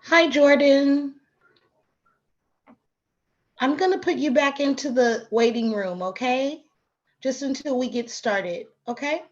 Hi, Jordan. I'm going to put you back into the waiting room, okay? Just until we get started, okay?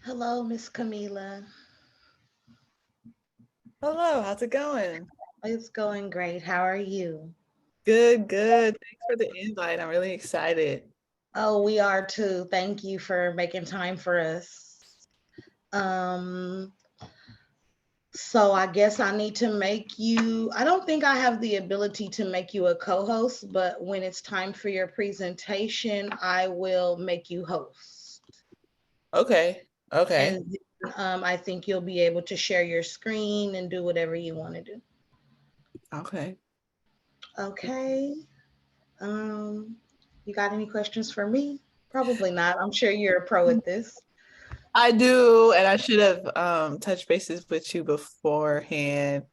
Hello, Miss Kamilah. Hello, how's it going? It's going great. How are you? Good, good. Thanks for the invite. I'm really excited. Oh, we are too. Thank you for making time for us. Um, so I guess I need to make you, I don't think I have the ability to make you a co-host, but when it's time for your presentation, I will make you host. Okay, okay, And I think you'll be able to share your screen and do whatever you want to do. okay. Okay. Um, you got any questions for me? Probably not. I'm sure you're a pro at this. I do, and I should have touched bases with you beforehand.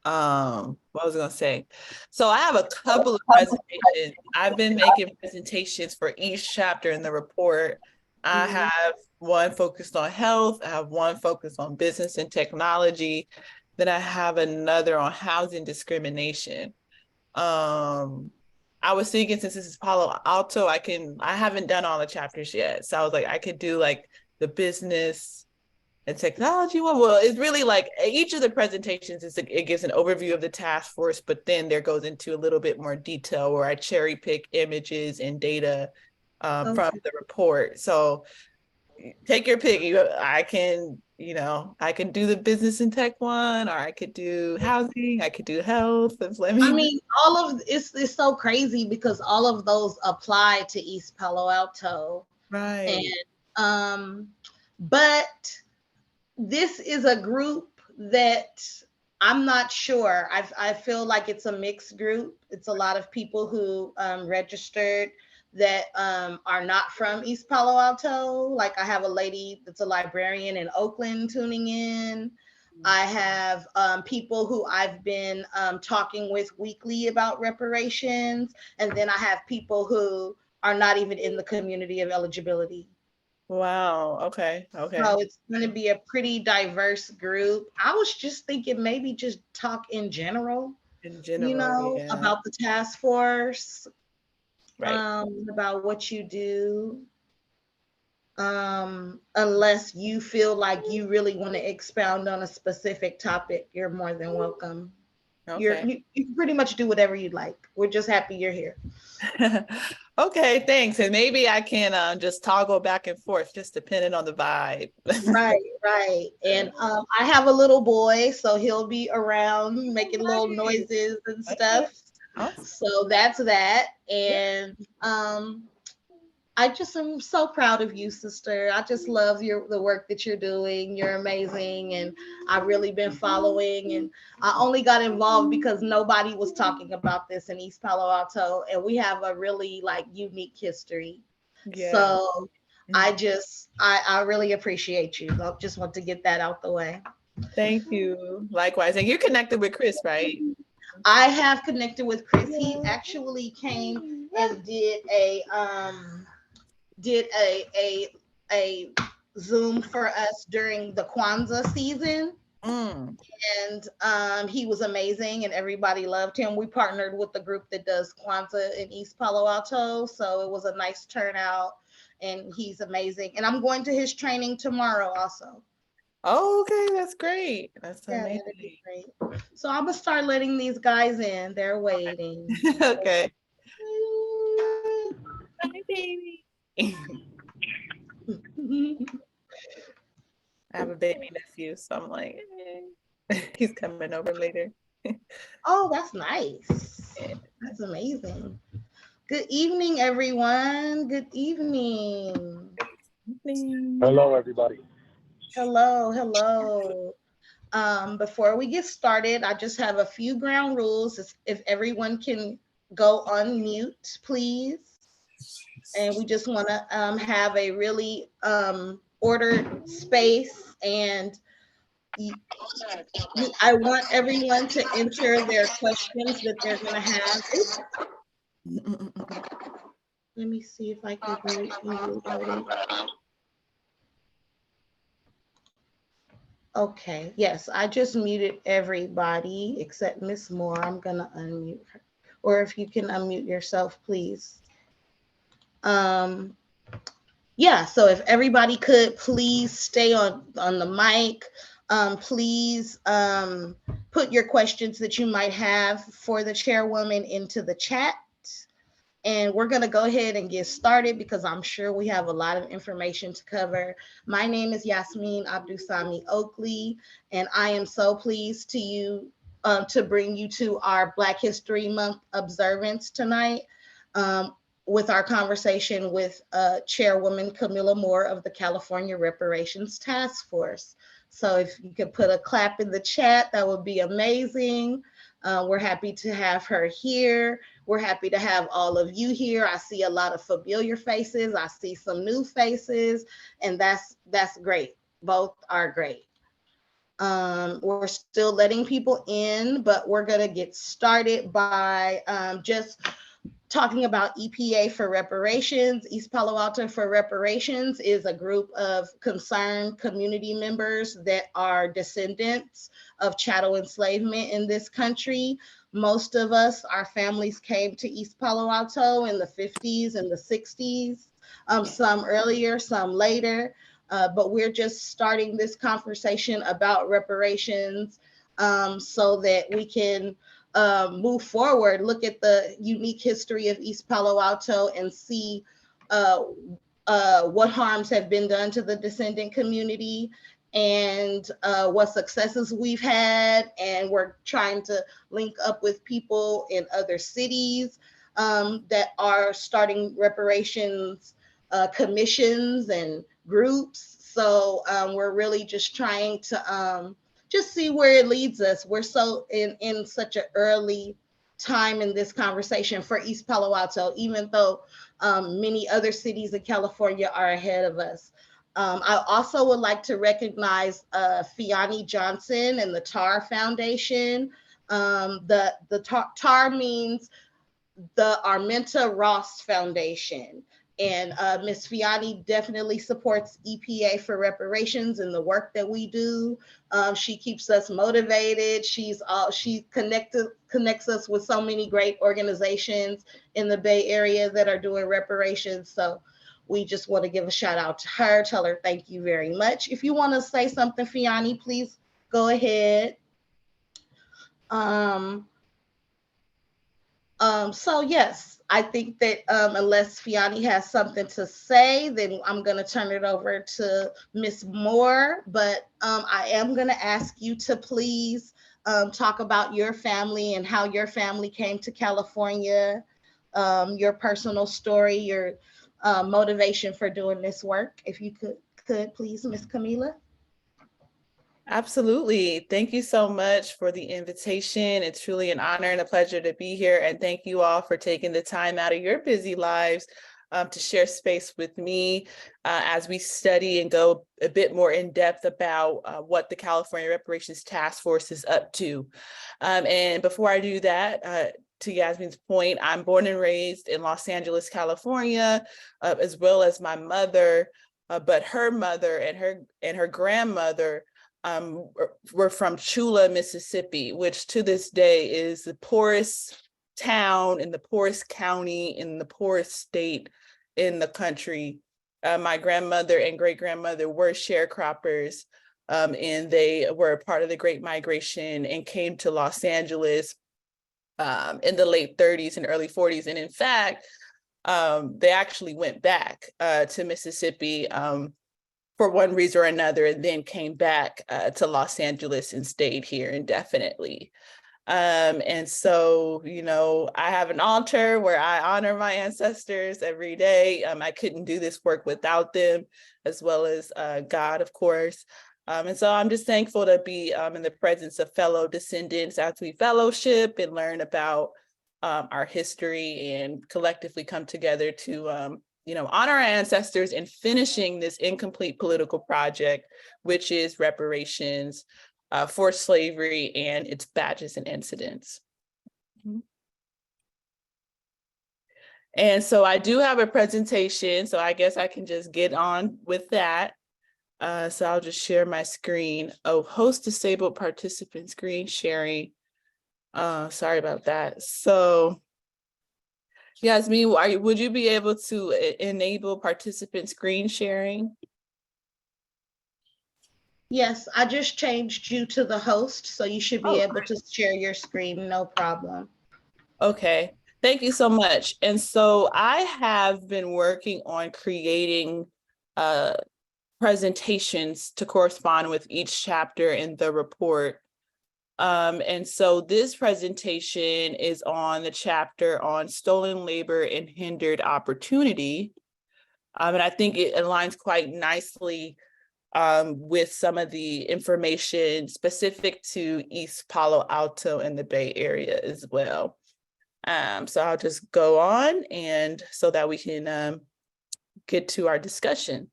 What was I gonna say? So I have a couple of presentations. I've been making presentations for each chapter in the report. I Mhm. have one focused on health, I have one focused on business and technology, then I have another on housing discrimination. Um, I was thinking since this is Palo Alto, I haven't done all the chapters yet. So I was like, I could do like the business and technology one. Well, it's really like each of the presentations it gives an overview of the task force, but then there goes into a little bit more detail where I cherry pick images and data from Okay. the report. So take your pick. I can do the business and tech one, or I could do housing, I could do health. Just let I me know. mean, all of it's so crazy because all of those apply to East Palo Alto, and Right. um, but this is a group that I'm not sure. I feel like it's a mixed group. It's a lot of people who registered that are not from East Palo Alto. Like I have a lady that's a librarian in Oakland tuning in. I have people who I've been talking with weekly about reparations. And then I have people who are not even in the community of eligibility. Wow. Okay. Okay. So it's going to be a pretty diverse group. I was just thinking maybe just talk in general, In general, yeah. about the task force, Right. about what you do. Unless you feel like you really want to expound on a specific topic, you're more than welcome. Okay. You can pretty much do whatever you'd like. We're just happy you're here. Okay, thanks. And maybe I can just toggle back and forth, just depending on the vibe. Right, right. And I have a little boy, so he'll be around making little Nice. noises and Okay. stuff. Awesome. So that's that. Yeah. And I just am so proud of you, sister. I just love the work that you're doing. You're amazing. And I've really been following. And I only got involved because nobody was talking about this in East Palo Alto. And we have a really like unique history. Yeah. So Mhm. I really appreciate you. I just want to get that out the way. Thank you. Likewise. And you're connected with Chris, right? I have connected with Chris. He actually came and did a Zoom for us during the Kwanzaa season. Mm. And he was amazing and everybody loved him. We partnered with the group that does Kwanzaa in East Palo Alto. So it was a nice turnout and he's amazing. And I'm going to his training tomorrow also. Oh, okay. That's great. That's Yeah, that'd be amazing. great. So I'm gonna start letting these guys in. They're waiting. Okay. Hi, baby. I have a baby nephew, so I'm like, he's coming over later. Oh, that's nice. That's amazing. Good evening, everyone. Good evening. Hello, everybody. Hello, hello. Before we get started, I just have a few ground rules. If everyone can go on mute, please. And we just want to have a really ordered space. And I want everyone to enter their questions that they're going to have. Oops, let me see if I can mute everybody. Okay, yes, I just muted everybody except Miss Moore. I'm gonna unmute her. Or if you can unmute yourself, please. Um, yeah, so if everybody could please stay on the mic, please put your questions that you might have for the chairwoman into the chat. And we're going to go ahead and get started because I'm sure we have a lot of information to cover. My name is Yasmin Abdusami Oakley, and I am so pleased to bring you to our Black History Month observance tonight with our conversation with Chairwoman Kamilah Moore of the California Reparations Task Force. So if you could put a clap in the chat, that would be amazing. We're happy to have her here. We're happy to have all of you here. I see a lot of familiar faces. I see some new faces, and that's great. Both are great. We're still letting people in, but we're going to get started by just talking about EPA for Reparations. East Palo Alto for Reparations is a group of concerned community members that are descendants of chattel enslavement in this country. Most of us, our families came to East Palo Alto in the 50s and the 60s, some earlier, some later. But we're just starting this conversation about reparations so that we can move forward, look at the unique history of East Palo Alto and see what harms have been done to the descendant community and what successes we've had. And we're trying to link up with people in other cities that are starting reparations commissions and groups. So we're really just trying to just see where it leads us. We're so in such an early time in this conversation for East Palo Alto, even though many other cities in California are ahead of us. I also would like to recognize Fiani Johnson and the TAR Foundation. The TAR means the Araminta Ross Foundation. And Ms. Fiani definitely supports EPA for Reparations and the work that we do. She keeps us motivated. She connects us with so many great organizations in the Bay Area that are doing reparations. So we just want to give a shout out to her, tell her thank you very much. If you want to say something, Fiani, please go ahead. So yes, I think that unless Fiani has something to say, then I'm going to turn it over to Ms. Moore. But I am going to ask you to please talk about your family and how your family came to California, your personal story, your motivation for doing this work. If you could please, Ms. Kamilah. Absolutely. Thank you so much for the invitation. It's truly an honor and a pleasure to be here. And thank you all for taking the time out of your busy lives to share space with me as we study and go a bit more in depth about what the California Reparations Task Force is up to. And before I do that, to Yasmin's point, I'm born and raised in Los Angeles, California, as well as my mother, but her mother and her grandmother were from Chula, Mississippi, which to this day is the poorest town in the poorest county in the poorest state in the country. My grandmother and great-grandmother were sharecroppers, and they were a part of the Great Migration and came to Los Angeles in the late 30s and early 40s. And in fact, they actually went back to Mississippi for one reason or another, and then came back to Los Angeles and stayed here indefinitely. And so, you know, I have an altar where I honor my ancestors every day. I couldn't do this work without them, as well as God, of course. And so I'm just thankful to be in the presence of fellow descendants as we fellowship and learn about our history and collectively come together to honor our ancestors in finishing this incomplete political project, which is reparations for slavery and its badges and incidents. And so I do have a presentation, so I guess I can just get on with that. So I'll just share my screen. Oh, host disabled participant screen sharing. Sorry about that. So Yasmin, would you be able to enable participant screen sharing? Yes, I just changed you to the host, so you should be able to share your screen, no problem. Okay, thank you so much. And so I have been working on creating presentations to correspond with each chapter in the report. And so this presentation is on the chapter on stolen labor and hindered opportunity. And I think it aligns quite nicely with some of the information specific to East Palo Alto and the Bay Area as well. So I'll just go on and so that we can get to our discussion.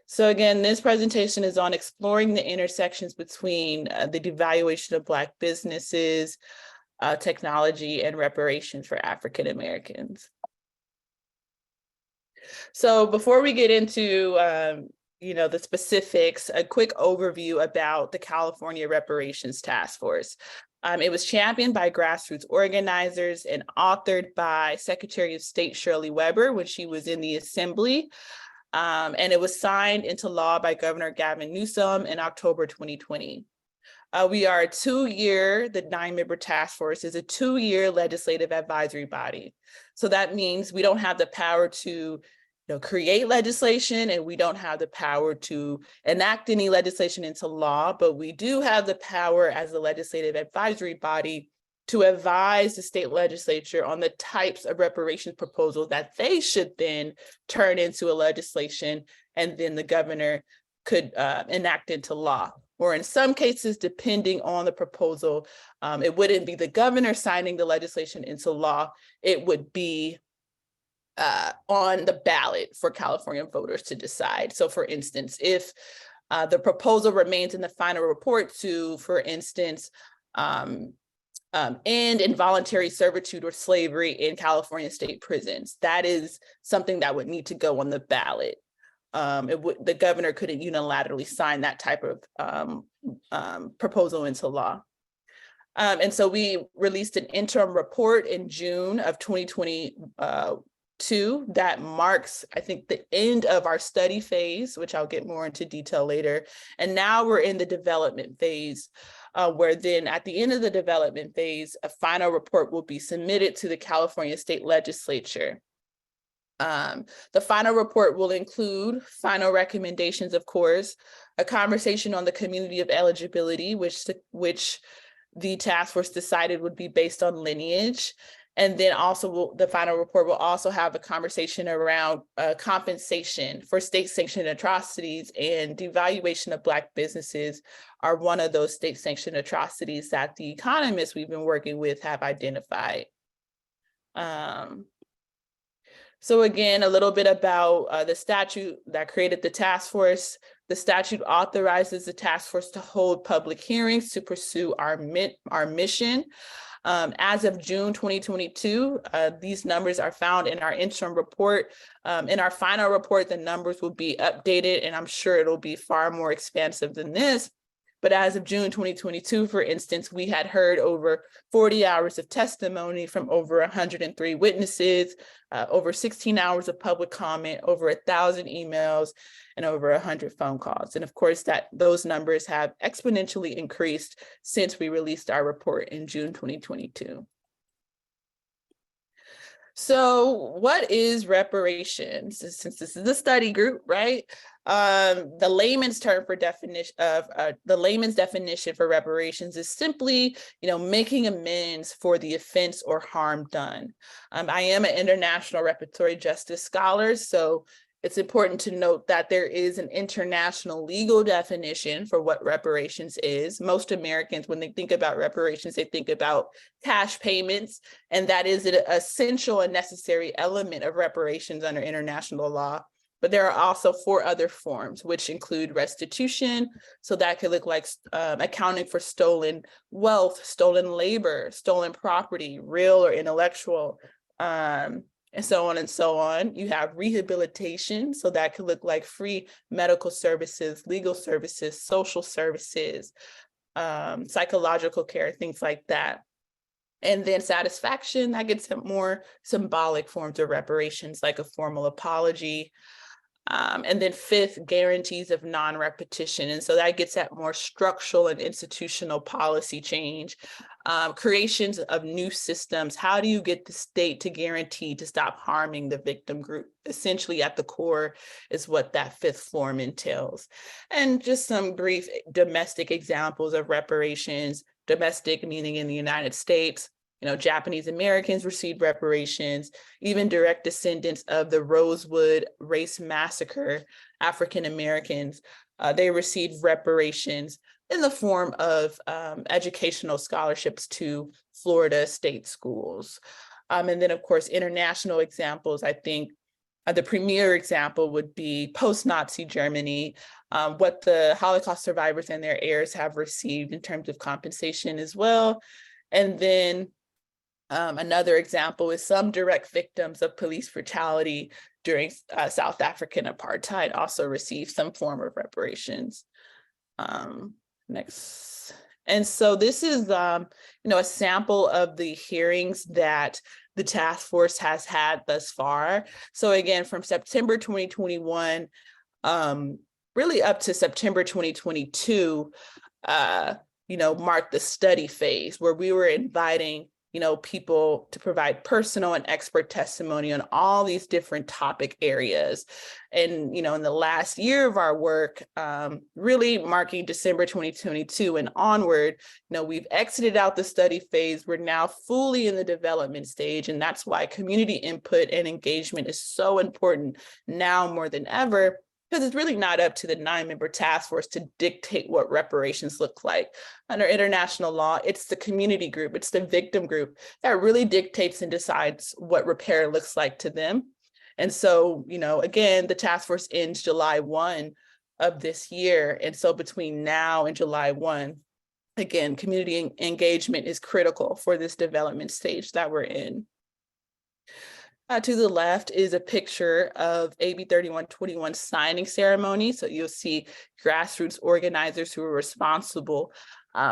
So again, this presentation is on exploring the intersections between the devaluation of Black businesses, technology, and reparations for African Americans. So before we get into the specifics, a quick overview about the California Reparations Task Force. It was championed by grassroots organizers and authored by Secretary of State Shirley Weber when she was in the Assembly. And it was signed into law by Governor Gavin Newsom in October 2020. We are a 2-year, the 9-member task force is a 2-year legislative advisory body. So that means we don't have the power to create legislation, and we don't have the power to enact any legislation into law, but we do have the power as a legislative advisory body to advise the state legislature on the types of reparations proposals that they should then turn into a legislation, and then the governor could enact into law. Or in some cases, depending on the proposal, it wouldn't be the governor signing the legislation into law, it would be on the ballot for California voters to decide. So for instance, if the proposal remains in the final report to, for instance, end involuntary servitude or slavery in California state prisons, that is something that would need to go on the ballot. The governor couldn't unilaterally sign that type of proposal into law. And so we released an interim report in June of 2022 that marks, I think, the end of our study phase, which I'll get more into detail later. And now we're in the development phase, where then at the end of the development phase, a final report will be submitted to the California State Legislature. The final report will include final recommendations, of course, a conversation on the community of eligibility, which the task force decided would be based on lineage. And then also the final report will also have a conversation around compensation for state-sanctioned atrocities, and devaluation of Black businesses are one of those state-sanctioned atrocities that the economists we've been working with have identified. So again, a little bit about the statute that created the task force. The statute authorizes the task force to hold public hearings to pursue our mission. As of June 2022, these numbers are found in our interim report. In our final report, the numbers will be updated, and I'm sure it'll be far more expansive than this. But as of June 2022, for instance, we had heard over 40 hours of testimony from over 103 witnesses, over 16 hours of public comment, over 1,000 emails, and over 100 phone calls. And of course, those numbers have exponentially increased since we released our report in June 2022. So what is reparations? Since this is a study group, right? The layman's term for definition of the layman's definition for reparations is simply, making amends for the offense or harm done. I am an international reparatory justice scholar, so it's important to note that there is an international legal definition for what reparations is. Most Americans, when they think about reparations, they think about cash payments, and that is an essential and necessary element of reparations under international law. But there are also 4 other forms, which include restitution. So that could look like accounting for stolen wealth, stolen labor, stolen property, real or intellectual, and so on and so on. You have rehabilitation. So that could look like free medical services, legal services, social services, psychological care, things like that. And then satisfaction, that gets at more symbolic forms of reparations, like a formal apology. And then fifth, guarantees of non-repetition. And so that gets at more structural and institutional policy change, creations of new systems. How do you get the state to guarantee to stop harming the victim group? Essentially at the core is what that fifth form entails. And just some brief domestic examples of reparations, domestic meaning in the United States. Japanese Americans received reparations, even direct descendants of the Rosewood race massacre, African Americans, they received reparations in the form of educational scholarships to Florida state schools. And then, of course, international examples, I think the premier example would be post-Nazi Germany, what the Holocaust survivors and their heirs have received in terms of compensation as well. And then another example is some direct victims of police brutality during South African apartheid also received some form of reparations. Next. And so this is, a sample of the hearings that the task force has had thus far. So again, from September 2021, really up to September 2022, marked the study phase where we were inviting people to provide personal and expert testimony on all these different topic areas. And, in the last year of our work, really marking December 2022 and onward, we've exited out the study phase. We're now fully in the development stage. And that's why community input and engagement is so important now more than ever, because it's really not up to the 9-member task force to dictate what reparations look like. Under international law, it's the community group, it's the victim group that really dictates and decides what repair looks like to them. And so, again, the task force ends July 1 of this year. And so between now and July 1, again, community engagement is critical for this development stage that we're in. To the left is a picture of AB 3121 signing ceremony. So you'll see grassroots organizers who are responsible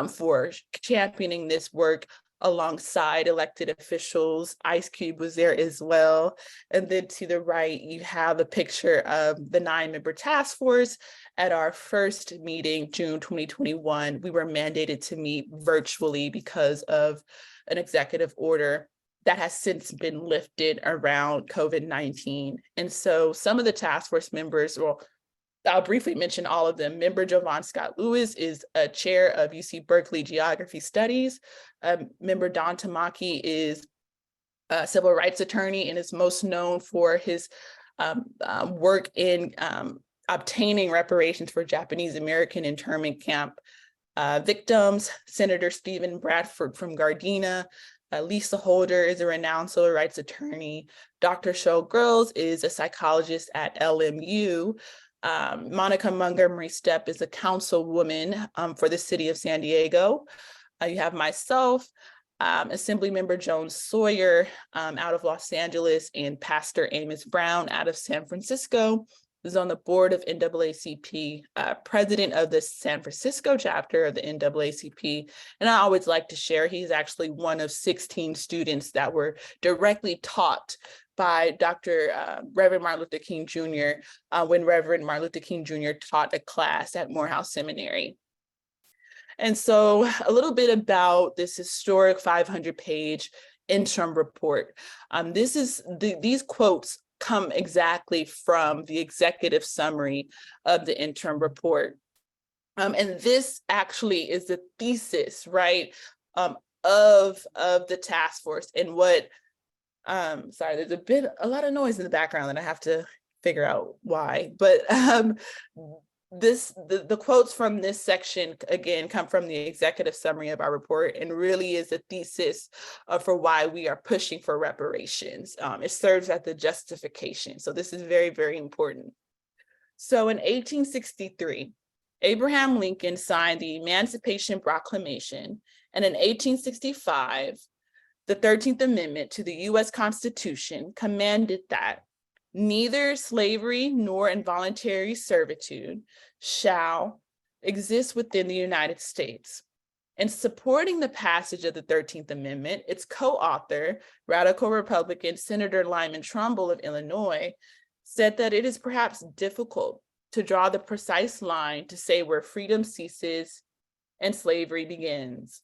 for championing this work alongside elected officials. Ice Cube was there as well. And then to the right, you have a picture of the 9-member task force. At our first meeting, June 2021, we were mandated to meet virtually because of an executive order that has since been lifted around COVID-19. And so some of the task force members, well, I'll briefly mention all of them. Member Jovan Scott Lewis is a chair of UC Berkeley Geography Studies. Member Don Tamaki is a civil rights attorney and is most known for his work in obtaining reparations for Japanese American internment camp victims. Senator Stephen Bradford from Gardena. Lisa Holder is a renowned civil rights attorney. Dr. Cheryl Grills is a psychologist at LMU. Monica Montgomery Stepp is a councilwoman for the city of San Diego. You have myself, Assemblymember Joan Sawyer out of Los Angeles, and Pastor Amos Brown out of San Francisco. Is on the board of NAACP, president of the San Francisco chapter of the NAACP. And I always like to share, he's actually one of 16 students that were directly taught by Reverend Martin Luther King Jr. When Reverend Martin Luther King Jr. taught a class at Morehouse Seminary. And so a little bit about this historic 500-page interim report. These quotes come exactly from the executive summary of the interim report. And this actually is the thesis, right, of the task force and what, sorry, there's a lot of noise in the background that I have to figure out why, but the quotes from this section, again, come from the executive summary of our report and really is a thesis for why we are pushing for reparations. It serves as the justification. So this is very, very important. So in 1863, Abraham Lincoln signed the Emancipation Proclamation, and in 1865, the 13th Amendment to the U.S. Constitution commanded that neither slavery nor involuntary servitude shall exist within the United States. In supporting the passage of the 13th Amendment, its co-author, radical Republican Senator Lyman Trumbull of Illinois, said that it is perhaps difficult to draw the precise line to say where freedom ceases and slavery begins.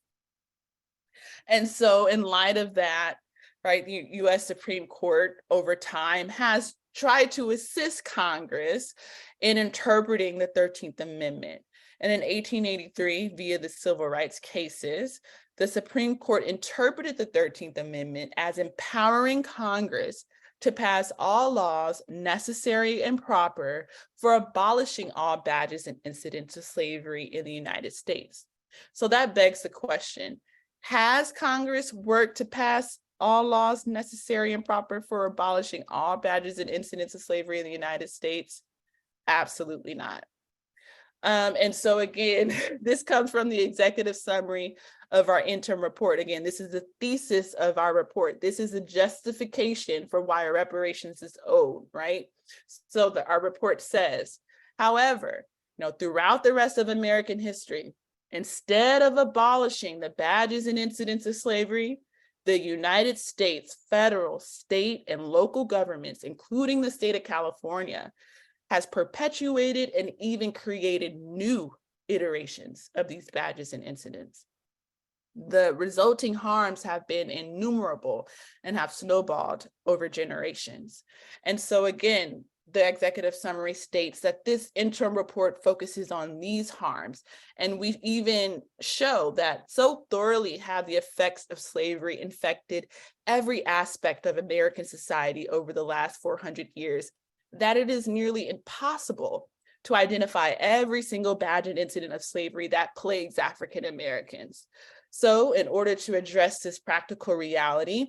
And so in light of that, right, the US Supreme Court over time has tried to assist Congress in interpreting the 13th Amendment. And in 1883, via the civil rights cases, the Supreme Court interpreted the 13th Amendment as empowering Congress to pass all laws necessary and proper for abolishing all badges and incidents of slavery in the United States. So that begs the question, has Congress worked to pass all laws necessary and proper for abolishing all badges and incidents of slavery in the United States? Absolutely not. And so again, this comes from the executive summary of our interim report. Again, this is the thesis of our report. This is a justification for why reparations is owed, right? So our report says, however, throughout the rest of American history, instead of abolishing the badges and incidents of slavery, the United States, federal, state, and local governments, including the state of California, has perpetuated and even created new iterations of these badges and incidents. The resulting harms have been innumerable and have snowballed over generations. And so again, the executive summary states that this interim report focuses on these harms. And we even show that so thoroughly have the effects of slavery infected every aspect of American society over the last 400 years that it is nearly impossible to identify every single badge and incident of slavery that plagues African Americans. So in order to address this practical reality,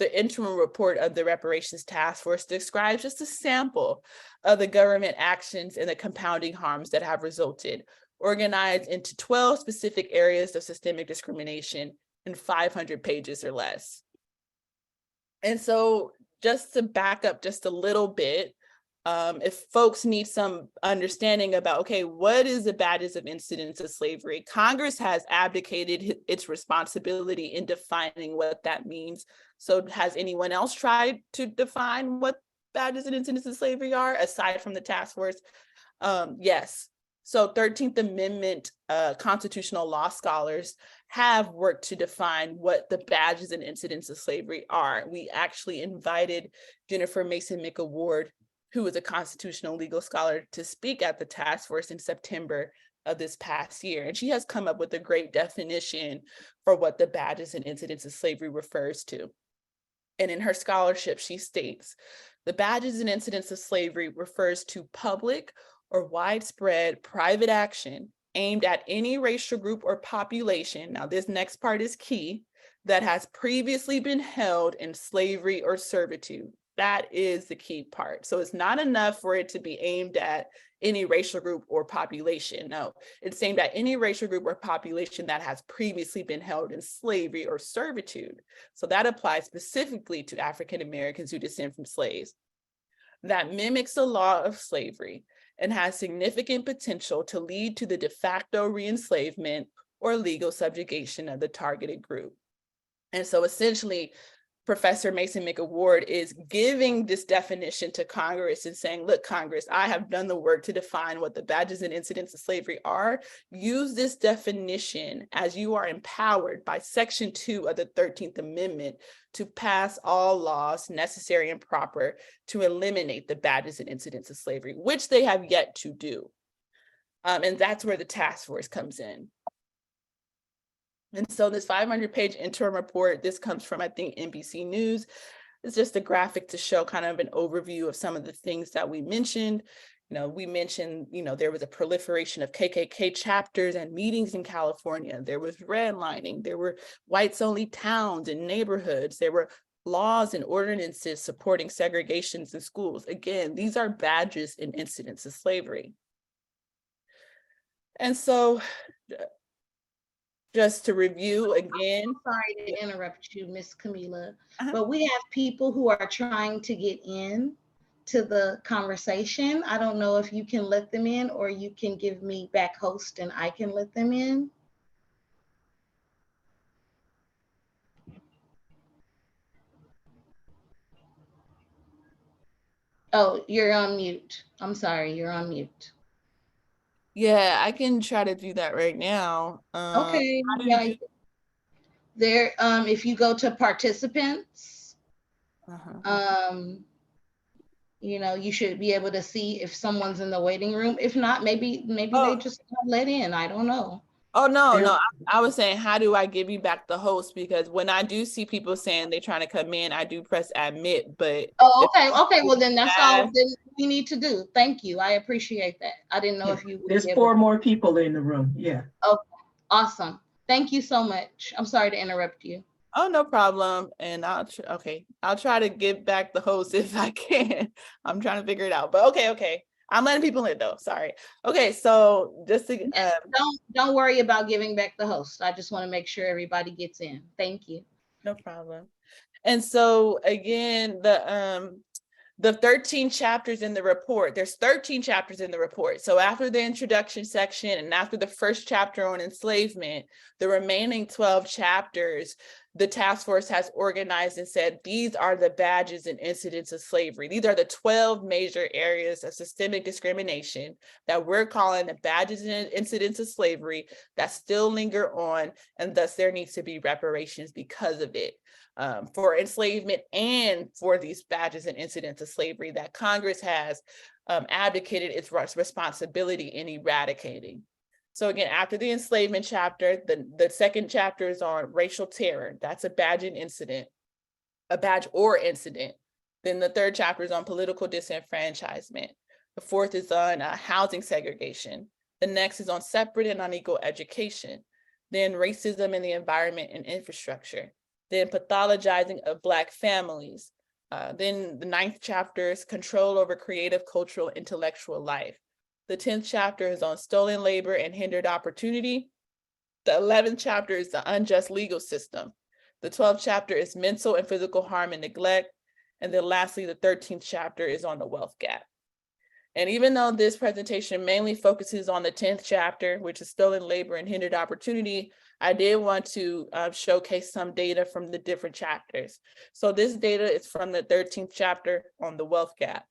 the interim report of the Reparations Task Force describes just a sample of the government actions and the compounding harms that have resulted, organized into 12 specific areas of systemic discrimination in 500 pages or less. And so just to back up just a little bit, if folks need some understanding about, okay, what is the badges of incidents of slavery? Congress has abdicated its responsibility in defining what that means. So has anyone else tried to define what badges and incidents of slavery are, aside from the task force? Yes. So 13th Amendment constitutional law scholars have worked to define what the badges and incidents of slavery are. We actually invited Jennifer Mason McAward, who is a constitutional legal scholar, to speak at the task force in September of this past year. And she has come up with a great definition for what the badges and incidents of slavery refers to. And in her scholarship, she states, the badges and incidents of slavery refers to public or widespread private action aimed at any racial group or population, now this next part is key, that has previously been held in slavery or servitude. That is the key part. So it's not enough for it to be aimed at any racial group or population. No, it's aimed at any racial group or population that has previously been held in slavery or servitude. So that applies specifically to African Americans who descend from slaves. That mimics the law of slavery and has significant potential to lead to the de facto re-enslavement or legal subjugation of the targeted group. And so essentially, Professor Mason McAward is giving this definition to Congress and saying, look, Congress, I have done the work to define what the badges and incidents of slavery are. Use this definition as you are empowered by Section 2 of the 13th Amendment to pass all laws necessary and proper to eliminate the badges and incidents of slavery, which they have yet to do. And that's where the task force comes in. And so this 500-page interim report, this comes from, I think, NBC News. It's just a graphic to show kind of an overview of some of the things that we mentioned. We mentioned, there was a proliferation of KKK chapters and meetings in California. There was redlining. There were whites-only towns and neighborhoods. There were laws and ordinances supporting segregations in schools. Again, these are badges and incidents of slavery. And so, just to review again. Sorry to interrupt you, Miss Kamilah, but we have people who are trying to get in to the conversation. I don't know if you can let them in or you can give me back host and I can let them in. Oh, you're on mute. I'm sorry, you're on mute. Yeah, I can try to do that right now. Okay, How do you yeah. do? There, if you go to participants, Uh-huh. you should be able to see if someone's in the waiting room. If not, maybe they Oh, just got let in. I don't know. oh no, There, I was saying, how do I give you back the host? Because when I do see people saying they're trying to come in, I do press admit, but Oh, if okay, okay. Well, then that's all ask, then we need to do. Thank you. I appreciate that. I didn't know yeah, if you would there's be able to. 4 more people in the room. Yeah. Okay, awesome. Thank you so much. I'm sorry to interrupt you. oh, no problem. And I'll try to give back the host if I can. I'm trying to figure it out, but okay. I'm letting people in though. Sorry. Okay, so just to Don't worry about giving back the host. I just want to make sure everybody gets in. Thank you. no problem. And so again, the 13 chapters in the report, there's 13 chapters in the report. So after the introduction section and after the first chapter on enslavement, the remaining 12 chapters, the task force has organized and said, these are the badges and incidents of slavery. These are the 12 major areas of systemic discrimination that we're calling the badges and incidents of slavery that still linger on, and thus there needs to be reparations because of it. For enslavement and for these badges and incidents of slavery that Congress has abdicated its responsibility in eradicating. So again, after the enslavement chapter, the second chapter is on racial terror. That's a badge and incident, a badge or incident. Then the third chapter is on political disenfranchisement. The fourth is on housing segregation. The next is on separate and unequal education. Then racism in the environment and infrastructure. Then pathologizing of Black families. Then the ninth chapter is control over creative, cultural, intellectual life. The 10th chapter is on stolen labor and hindered opportunity. The 11th chapter is the unjust legal system. The 12th chapter is mental and physical harm and neglect. And then lastly, the 13th chapter is on the wealth gap. And even though this presentation mainly focuses on the 10th chapter, which is stolen labor and hindered opportunity, I did want to showcase some data from the different chapters. So this data is from the 13th chapter on the wealth gap.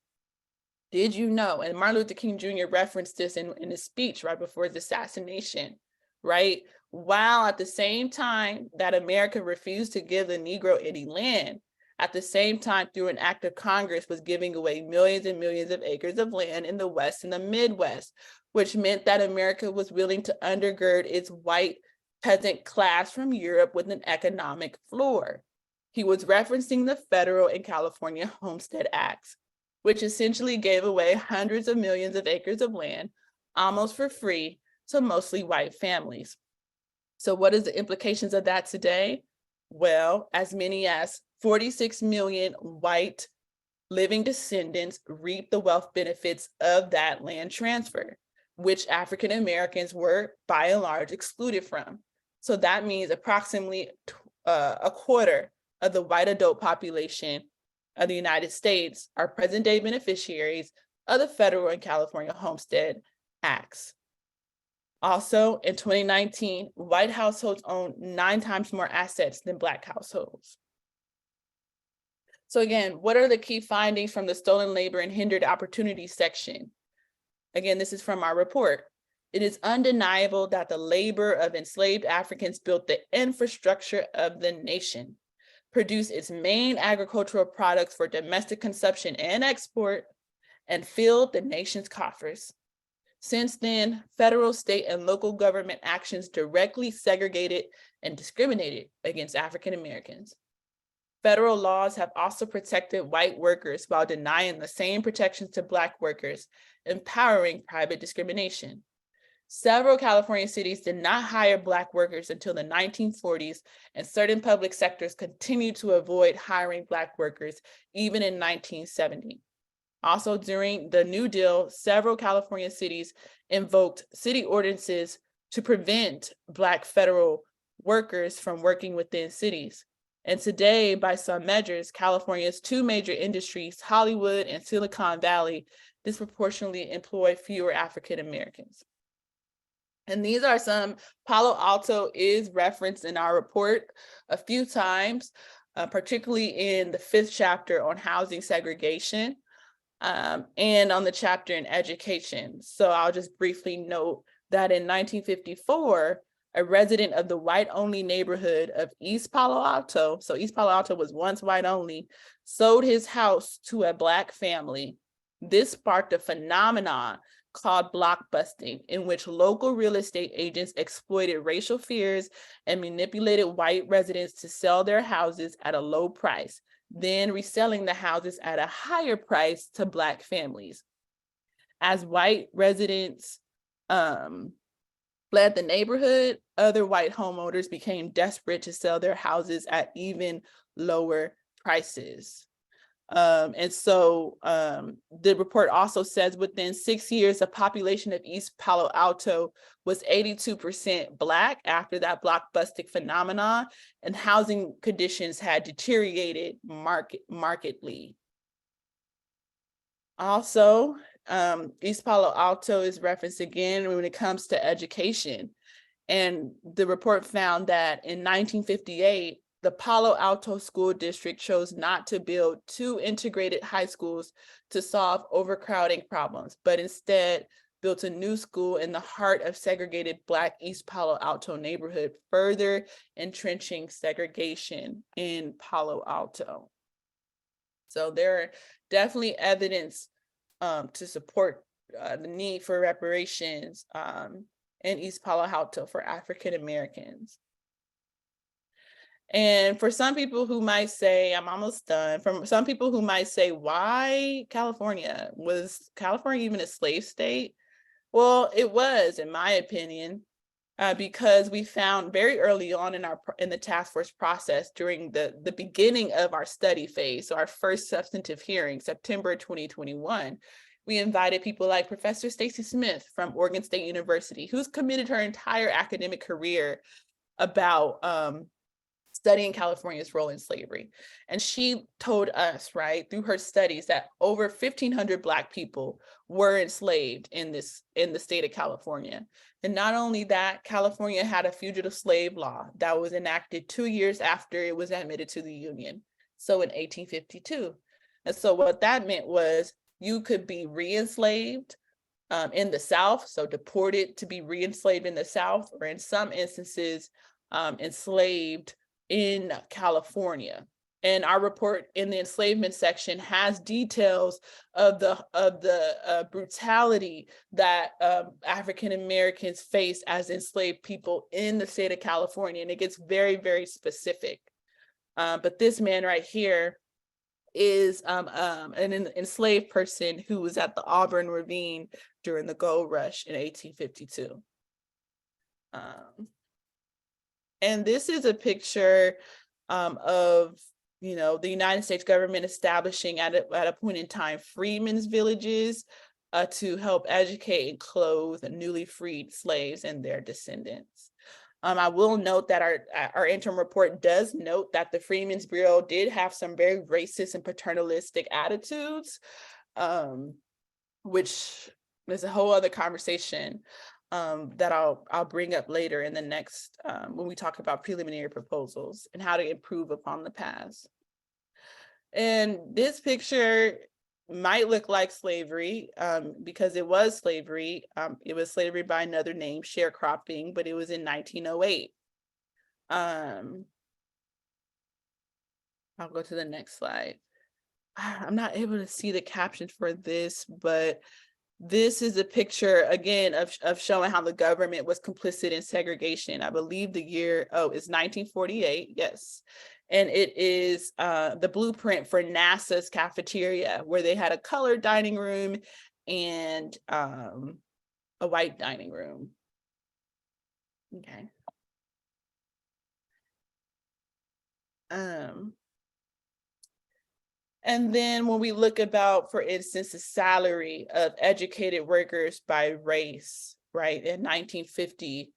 Did you know, and Martin Luther King Jr. referenced this in his speech right before his assassination, right? While at the same time that America refused to give the Negro any land, at the same time, through an act of Congress, was giving away millions and millions of acres of land in the West and the Midwest, which meant that America was willing to undergird its white peasant class from Europe with an economic floor. He was referencing the federal and California Homestead Acts, which essentially gave away hundreds of millions of acres of land, almost for free, to mostly white families. So what is the implications of that today? Well, as many as 46 million white living descendants reap the wealth benefits of that land transfer, which African Americans were by and large excluded from. So that means approximately a quarter of the white adult population of the United States are present day beneficiaries of the federal and California Homestead Acts. Also, in 2019, white households own 9 times more assets than Black households. So again, what are the key findings from the stolen labor and hindered opportunities section? Again, this is from our report. It is undeniable that the labor of enslaved Africans built the infrastructure of the nation, produced its main agricultural products for domestic consumption and export, and filled the nation's coffers. Since then, federal, state, and local government actions directly segregated and discriminated against African Americans. Federal laws have also protected white workers while denying the same protections to Black workers, empowering private discrimination. Several California cities did not hire Black workers until the 1940s, and certain public sectors continued to avoid hiring Black workers even in 1970. Also, during the New Deal, several California cities invoked city ordinances to prevent Black federal workers from working within cities. And today, by some measures, California's 2 major industries, Hollywood and Silicon Valley, disproportionately employ fewer African Americans. And these are some. Palo Alto is referenced in our report a few times, particularly in the 5th chapter on housing segregation. and on the chapter in education. So I'll just briefly note that in 1954, a resident of the white-only neighborhood of East Palo Alto, so East Palo Alto was once white-only, sold his house to a Black family. This sparked a phenomenon called blockbusting, in which local real estate agents exploited racial fears and manipulated white residents to sell their houses at a low price, then reselling the houses at a higher price to Black families. As white residents fled the neighborhood, other white homeowners became desperate to sell their houses at even lower prices. And so the report also says within 6 years, the population of East Palo Alto was 82% Black after that blockbusting phenomenon, and housing conditions had deteriorated markedly. Also, East Palo Alto is referenced again when it comes to education. And the report found that in 1958, the Palo Alto School District chose not to build 2 integrated high schools to solve overcrowding problems, but instead built a new school in the heart of segregated Black East Palo Alto neighborhood, further entrenching segregation in Palo Alto. So there are definitely evidence to support the need for reparations in East Palo Alto for African Americans. And for some people who might say, I'm almost done, from some people who might say, why California? Was California even a slave state? Well, it was, in my opinion, because we found very early on in the task force process during the beginning of our study phase, so our first substantive hearing, September 2021, we invited people like Professor Stacy Smith from Oregon State University, who's committed her entire academic career about studying California's role in slavery. And she told us, right, through her studies that over 1,500 Black people were enslaved in the state of California. And not only that, California had a fugitive slave law that was enacted 2 years after it was admitted to the Union, so in 1852. And so what that meant was you could be re-enslaved in the South, so deported to be re-enslaved in the South, or in some instances, enslaved in California. And our report in the enslavement section has details of the brutality that African Americans face as enslaved people in the state of California, and it gets very, very specific. But this man right here is an enslaved person who was at the Auburn Ravine during the gold rush in 1852. And this is a picture of, the United States government establishing at a point in time freedmen's villages to help educate and clothe newly freed slaves and their descendants. I will note that our interim report does note that the Freedmen's Bureau did have some very racist and paternalistic attitudes, which is a whole other conversation that I'll bring up later in the next, when we talk about preliminary proposals and how to improve upon the past. And this picture might look like slavery because it was slavery. It was slavery by another name, sharecropping, but it was in 1908. I'll go to the next slide. I'm not able to see the captions for this, but this is a picture, again, of showing how the government was complicit in segregation. I believe the year, it's 1948, yes. And it is the blueprint for NASA's cafeteria, where they had a colored dining room and a white dining room. Okay. And then when we look about, for instance, the salary of educated workers by race, right, in 1950,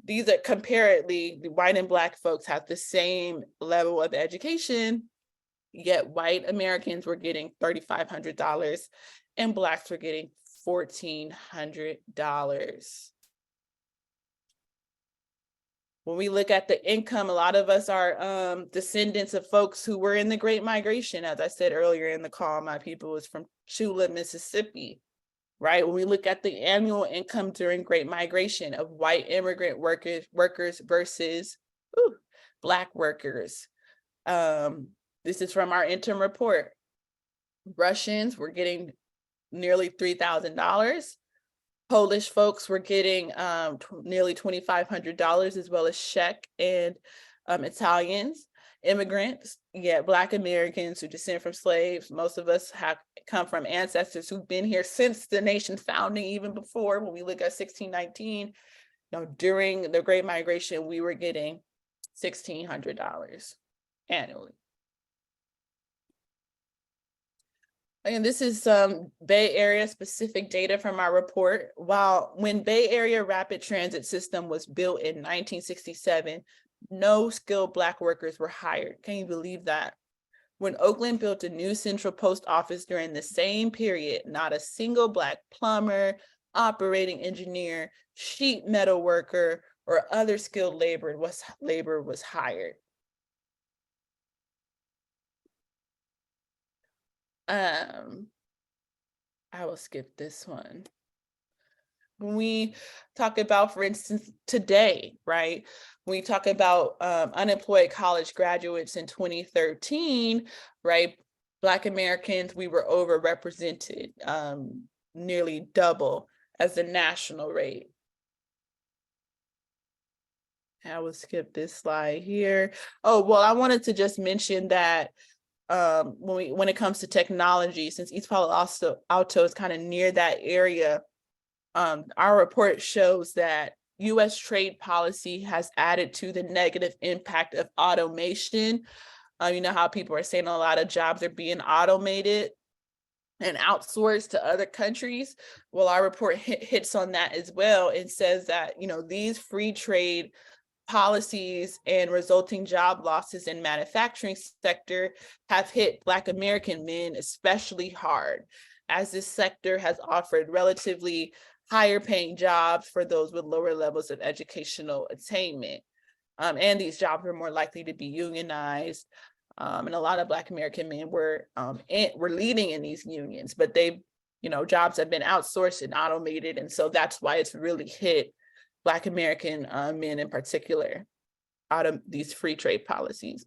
these are comparatively, the white and Black folks have the same level of education, yet white Americans were getting $3,500 and Blacks were getting $1,400. When we look at the income, a lot of us are descendants of folks who were in the Great Migration. As I said earlier in the call, my people was from Chula, Mississippi, right? When we look at the annual income during Great Migration of white immigrant workers versus Black workers. This is from our interim report. Russians were getting nearly $3,000. Polish folks were getting nearly $2,500, as well as Czech and Italians. Immigrants, Black Americans who descend from slaves. Most of us have come from ancestors who've been here since the nation's founding, even before. When we look at 1619, during the Great Migration, we were getting $1,600 annually. And this is some Bay Area specific data from our report. When Bay Area Rapid Transit System was built in 1967, no skilled Black workers were hired. Can you believe that? When Oakland built a new central post office during the same period, not a single Black plumber, operating engineer, sheet metal worker, or other skilled labor was hired. I will skip this one. When we talk about, for instance, today, right? When we talk about unemployed college graduates in 2013, right? Black Americans, we were overrepresented, nearly double as the national rate. I will skip this slide here. Oh, well, I wanted to just mention that when it comes to technology, since East Palo Alto is kind of near that area, our report shows that U.S. trade policy has added to the negative impact of automation. You know how people are saying a lot of jobs are being automated and outsourced to other countries. Well, our report hits on that as well and says that, these free trade policies and resulting job losses in manufacturing sector have hit Black American men especially hard, as this sector has offered relatively higher paying jobs for those with lower levels of educational attainment. And these jobs are more likely to be unionized. And a lot of Black American men were leading in these unions, but jobs have been outsourced and automated. And so that's why it's really hit Black American men in particular out of these free trade policies.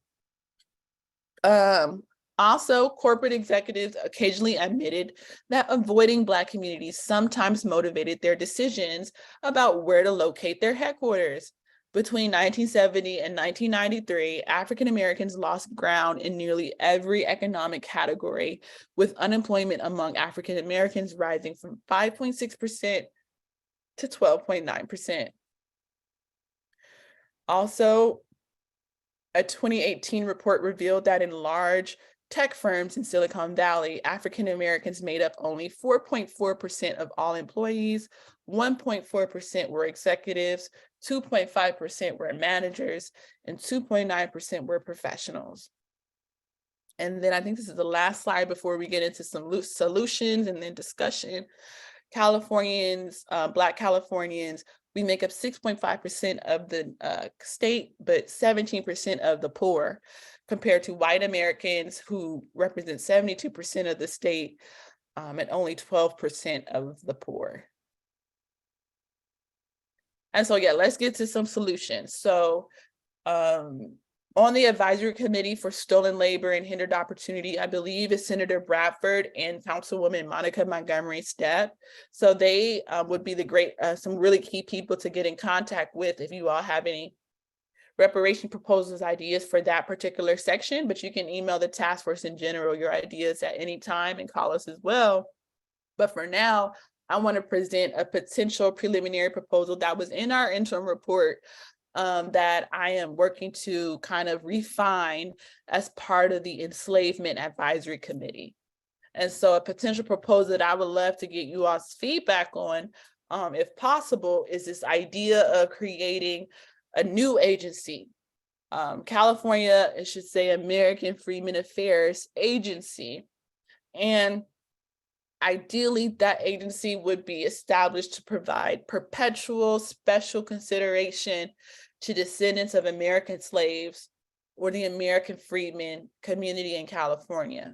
Also, corporate executives occasionally admitted that avoiding Black communities sometimes motivated their decisions about where to locate their headquarters. Between 1970 and 1993, African Americans lost ground in nearly every economic category, with unemployment among African Americans rising from 5.6% to 12.9%. Also, a 2018 report revealed that in large tech firms in Silicon Valley, African Americans made up only 4.4% of all employees, 1.4% were executives, 2.5% were managers, and 2.9% were professionals. And then I think this is the last slide before we get into some loose solutions and then discussion. Californians, Black Californians, we make up 6.5% of the state, but 17% of the poor, compared to white Americans who represent 72% of the state and only 12% of the poor. And so, let's get to some solutions. So on the advisory committee for stolen labor and hindered opportunity, I believe is Senator Bradford and Councilwoman Monica Montgomery Stepp. So they would be some really key people to get in contact with if you all have any reparation proposals, ideas for that particular section, but you can email the task force in general your ideas at any time and call us as well. But for now, I want to present a potential preliminary proposal that was in our interim report that I am working to kind of refine as part of the Enslavement Advisory Committee. And so a potential proposal that I would love to get you all's feedback on, if possible, is this idea of creating a new agency. California, it should say American Freedmen Affairs Agency. And ideally, that agency would be established to provide perpetual special consideration to descendants of American slaves or the American freedmen community in California.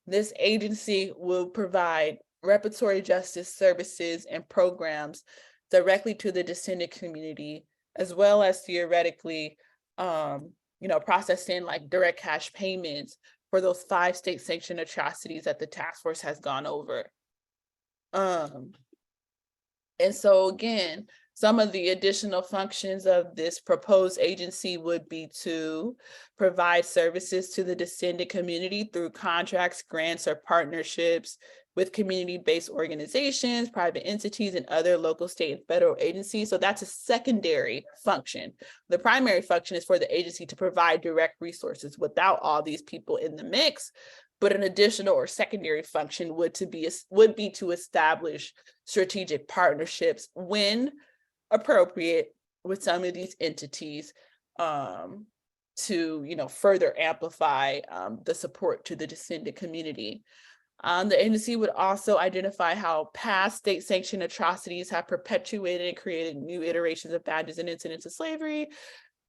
This agency will provide reparatory justice services and programs directly to the descendant community, as well as theoretically, processing like direct cash payments for those 5 state-sanctioned atrocities that the task force has gone over. And so again, some of the additional functions of this proposed agency would be to provide services to the descendant community through contracts, grants, or partnerships with community-based organizations, private entities, and other local, state, and federal agencies. So that's a secondary function. The primary function is for the agency to provide direct resources without all these people in the mix. But an additional or secondary function would be to establish strategic partnerships when appropriate with some of these entities to further amplify the support to the descendant community. The agency would also identify how past state-sanctioned atrocities have perpetuated and created new iterations of badges and incidents of slavery,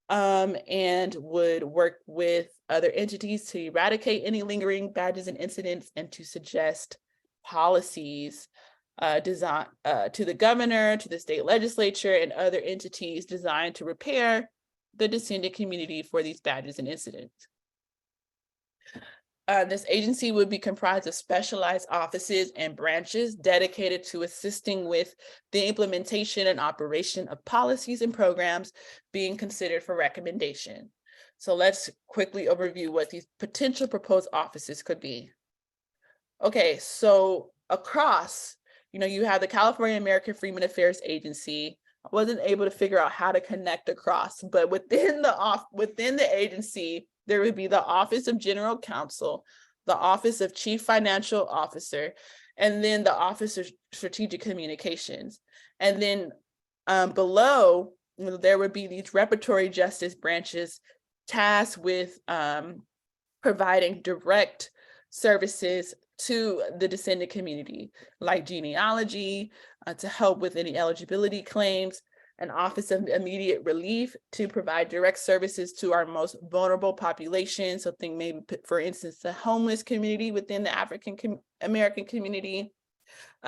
and would work with other entities to eradicate any lingering badges and incidents and to suggest policies designed to the governor, to the state legislature, and other entities designed to repair the descendant community for these badges and incidents. This agency would be comprised of specialized offices and branches dedicated to assisting with the implementation and operation of policies and programs being considered for recommendation. So let's quickly overview what these potential proposed offices could be. Okay, so across, you have the California American Freedmen Affairs Agency. I wasn't able to figure out how to connect across, but within the agency, there would be the Office of General Counsel, the Office of Chief Financial Officer, and then the Office of Strategic Communications. And then below, there would be these reparatory justice branches tasked with providing direct services to the descendant community, like genealogy, to help with any eligibility claims, an Office of Immediate Relief to provide direct services to our most vulnerable population. So think maybe, for instance, the homeless community within the African American community,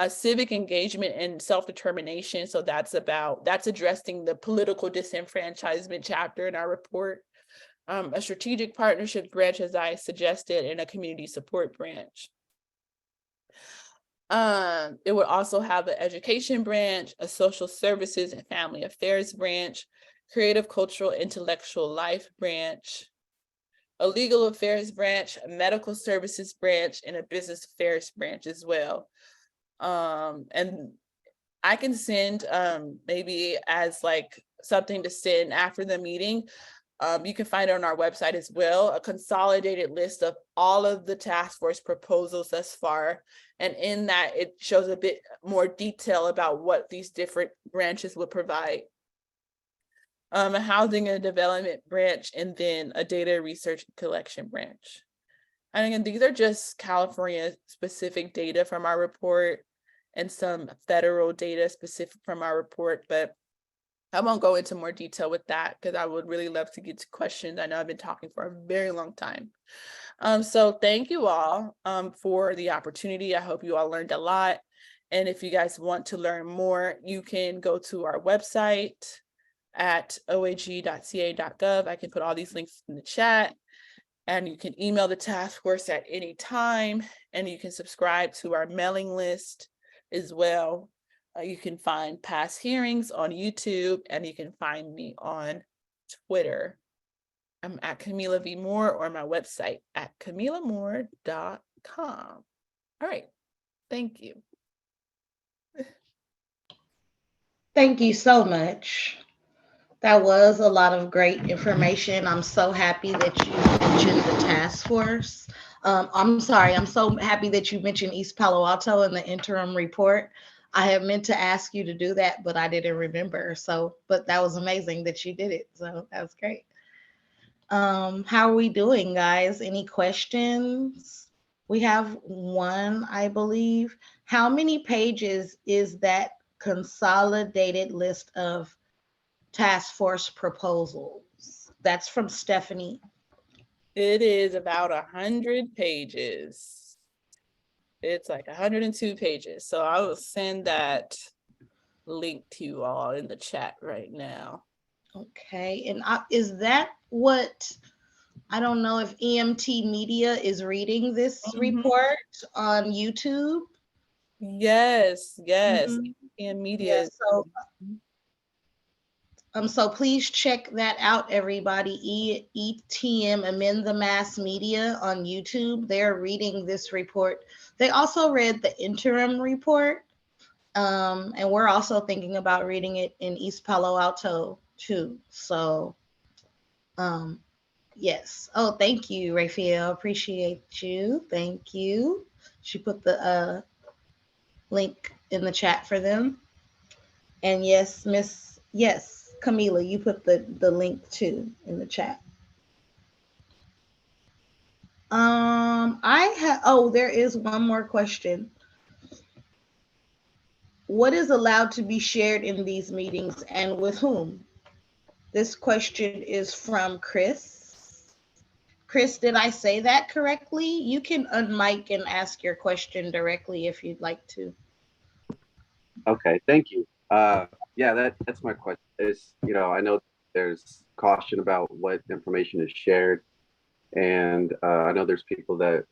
civic engagement and self-determination. So that's addressing the political disenfranchisement chapter in our report, a strategic partnership branch, as I suggested, and a community support branch. It would also have an education branch, a social services and family affairs branch, creative, cultural, intellectual life branch, a legal affairs branch, a medical services branch, and a business affairs branch as well. And I can send maybe as like something to send after the meeting. You can find it on our website as well, a consolidated list of all of the task force proposals thus far. And in that, it shows a bit more detail about what these different branches would provide. A housing and development branch, and then a data research and collection branch. And again, these are just California specific data from our report and some federal data specific from our report, but I won't go into more detail with that because I would really love to get to questions. I know I've been talking for a very long time. So thank you all for the opportunity. I hope you all learned a lot. And if you guys want to learn more, you can go to our website at oag.ca.gov. I can put all these links in the chat, and you can email the task force at any time, and you can subscribe to our mailing list as well. You can find past hearings on YouTube, and you can find me on Twitter. I'm at Kamilah V. Moore, or my website at KamilahMoore.com. All right, thank you. Thank you so much. That was a lot of great information. I'm so happy that you mentioned the task force. I'm so happy that you mentioned East Palo Alto in the interim report. I had meant to ask you to do that, but I didn't remember. But that was amazing that you did it. So that was great. How are we doing, guys? Any questions? We have one, I believe. How many pages is that consolidated list of task force proposals. That's from Stephanie. It is about 100 pages. It's like 102 pages. So I will send that link to you all in the chat right now. Okay, and is that what, I don't know if EMT Media is reading this report on YouTube? Yes, and media. Yes, so please check that out, everybody. ETM, Amend the Mass Media on YouTube. They're reading this report. They also read the interim report, and we're also thinking about reading it in East Palo Alto too. So, yes. Oh, thank you, Raphael. Appreciate you. Thank you. She put the link in the chat for them. And yes, Kamilah, you put the link too in the chat. There is one more question. What is allowed to be shared in these meetings and with whom? This question is from Chris. Chris, did I say that correctly? You can unmic and ask your question directly if you'd like to. Okay, thank you. Yeah, that's my question. I know there's caution about what information is shared, and I know there's people that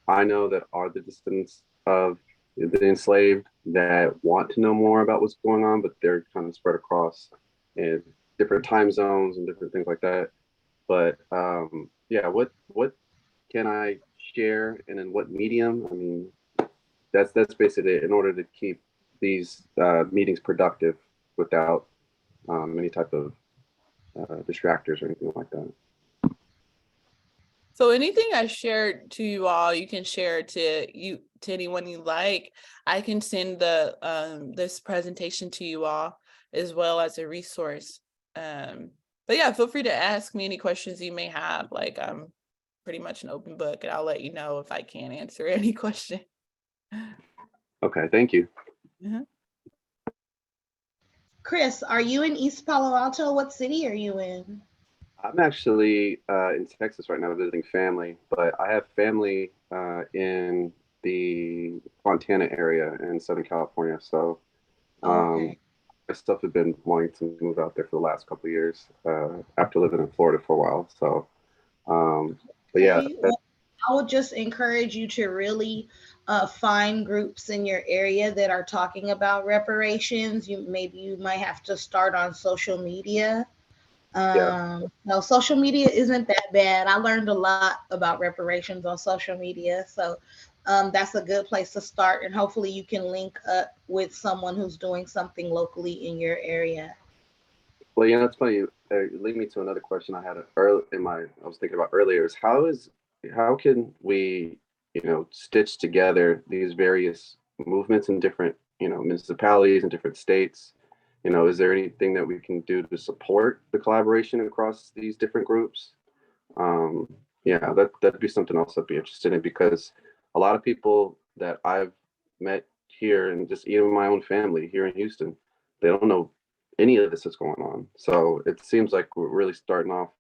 I know that are the descendants of the enslaved that want to know more about what's going on, but they're kind of spread across in different time zones and different things like that. But yeah, what can I share and in what medium? I mean, that's basically it, in order to keep these meetings productive without any type of distractors or anything like that. So anything I shared to you all, you can share to anyone you like. I can send this presentation to you all as well as a resource. But yeah, feel free to ask me any questions you may have. Like, I'm pretty much an open book, and I'll let you know if I can't answer any question. Okay, thank you. Mm-hmm. Chris, are you in East Palo Alto? What city are you in? I'm actually in Texas right now visiting family, but I have family in the Fontana area in Southern California. So Okay. I still have been wanting to move out there for the last couple of years after living in Florida for a while. So, but yeah. Well, I would just encourage you to really find groups in your area that are talking about reparations. You might have to start on social media. No, social media isn't that bad. I learned a lot about reparations on social media. So that's a good place to start. And hopefully you can link up with someone who's doing something locally in your area. Well, it's funny. You lead me to another question I had I was thinking about earlier is how can we, stitch together these various movements in different, municipalities and different states? Is there anything that we can do to support the collaboration across these different groups? Yeah, that'd be something else I'd be interested in, because a lot of people that I've met here, and just even my own family here in Houston, they don't know any of this is going on. So it seems like we're really starting off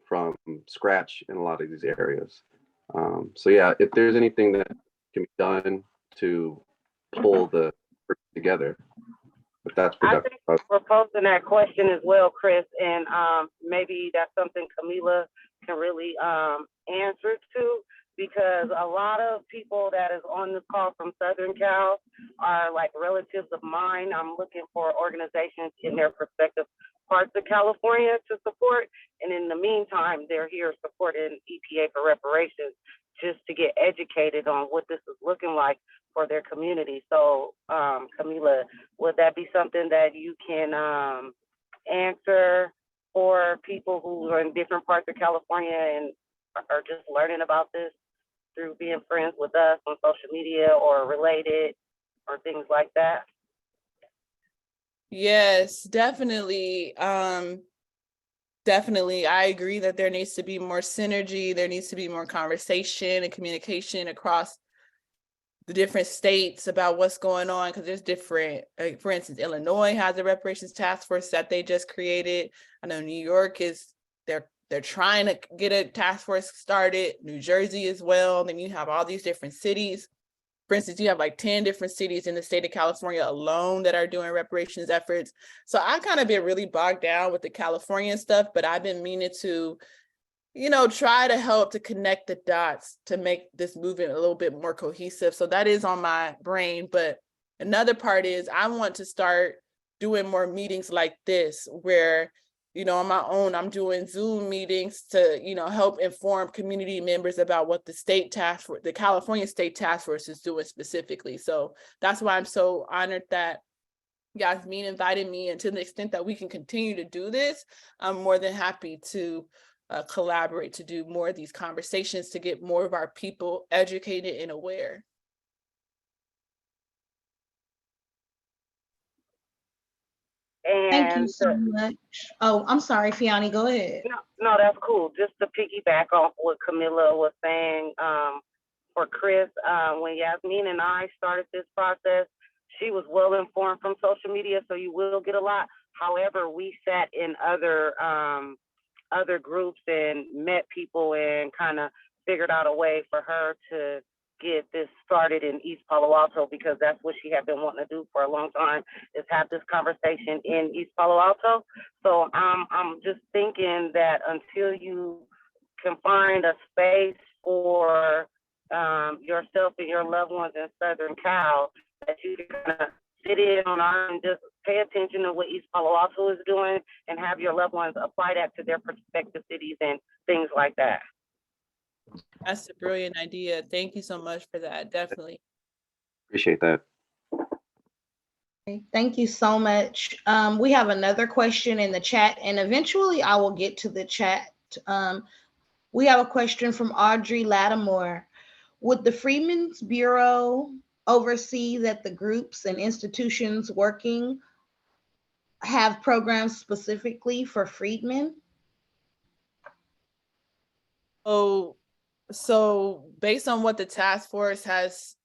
from scratch in a lot of these areas. So yeah, if there's anything that can be done to pull the group together, if that's productive. I think we're posing that question as well, Chris, and maybe that's something Kamilah can really answer to, because a lot of people that is on this call from Southern Cal are like relatives of mine. I'm looking for organizations in their respective parts of California to support, and in the meantime, they're here supporting EPA4Reparations just to get educated on what this is looking like for their community. So, Kamilah, would that be something that you can answer for people who are in different parts of California and are just learning about this through being friends with us on social media or related or things like that? Yes, definitely. Definitely. I agree that there needs to be more synergy. There needs to be more conversation and communication across the different states about what's going on, because there's different, for instance, Illinois has a reparations task force that they just created. I know New York they're trying to get a task force started, New Jersey as well. Then you have all these different cities. For instance, you have like 10 different cities in the state of California alone that are doing reparations efforts. So I kind of been really bogged down with the Californian stuff, but I've been meaning to, try to help to connect the dots to make this movement a little bit more cohesive. So that is on my brain. But another part is I want to start doing more meetings like this where, on my own, I'm doing Zoom meetings to, help inform community members about what the California State Task Force is doing specifically. So that's why I'm so honored that Yasmin invited me. And to the extent that we can continue to do this, I'm more than happy to collaborate to do more of these conversations to get more of our people educated and aware. And thank you so much. Oh, I'm sorry, Fiani, go ahead. No, that's cool. Just to piggyback off what Kamilah was saying, for Chris, when Yasmin and I started this process, she was well informed from social media, so you will get a lot. However, we sat in other groups and met people and kind of figured out a way for her to get this started in East Palo Alto, because that's what she had been wanting to do for a long time, is have this conversation in East Palo Alto. So I'm just thinking that until you can find a space for yourself and your loved ones in Southern Cal, that you can kind of sit in on and just pay attention to what East Palo Alto is doing and have your loved ones apply that to their prospective cities and things like that. That's a brilliant idea. Thank you so much for that. Definitely. Appreciate that. Thank you so much. We have another question in the chat, and eventually I will get to the chat. We have a question from Audrey Lattimore. Would the Freedmen's Bureau oversee that the groups and institutions working have programs specifically for freedmen? So based on what the task force has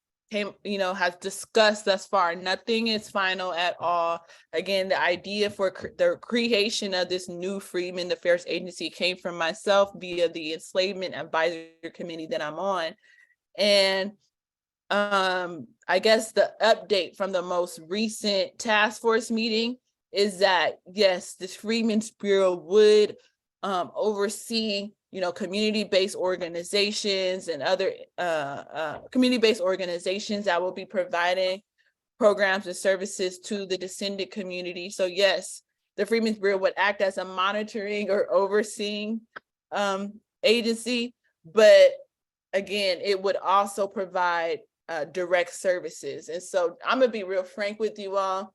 discussed thus far, nothing is final at all. Again, the idea for the creation of this new Freedmen Affairs Agency came from myself via the Enslavement Advisory Committee that I'm on. And I guess the update from the most recent task force meeting is that, yes, this Freedmen's Bureau would oversee community-based organizations and other community-based organizations that will be providing programs and services to the descendant community. So yes, the Freedmen's Bureau would act as a monitoring or overseeing agency, but again, it would also provide direct services. And so I'm gonna be real frank with you all.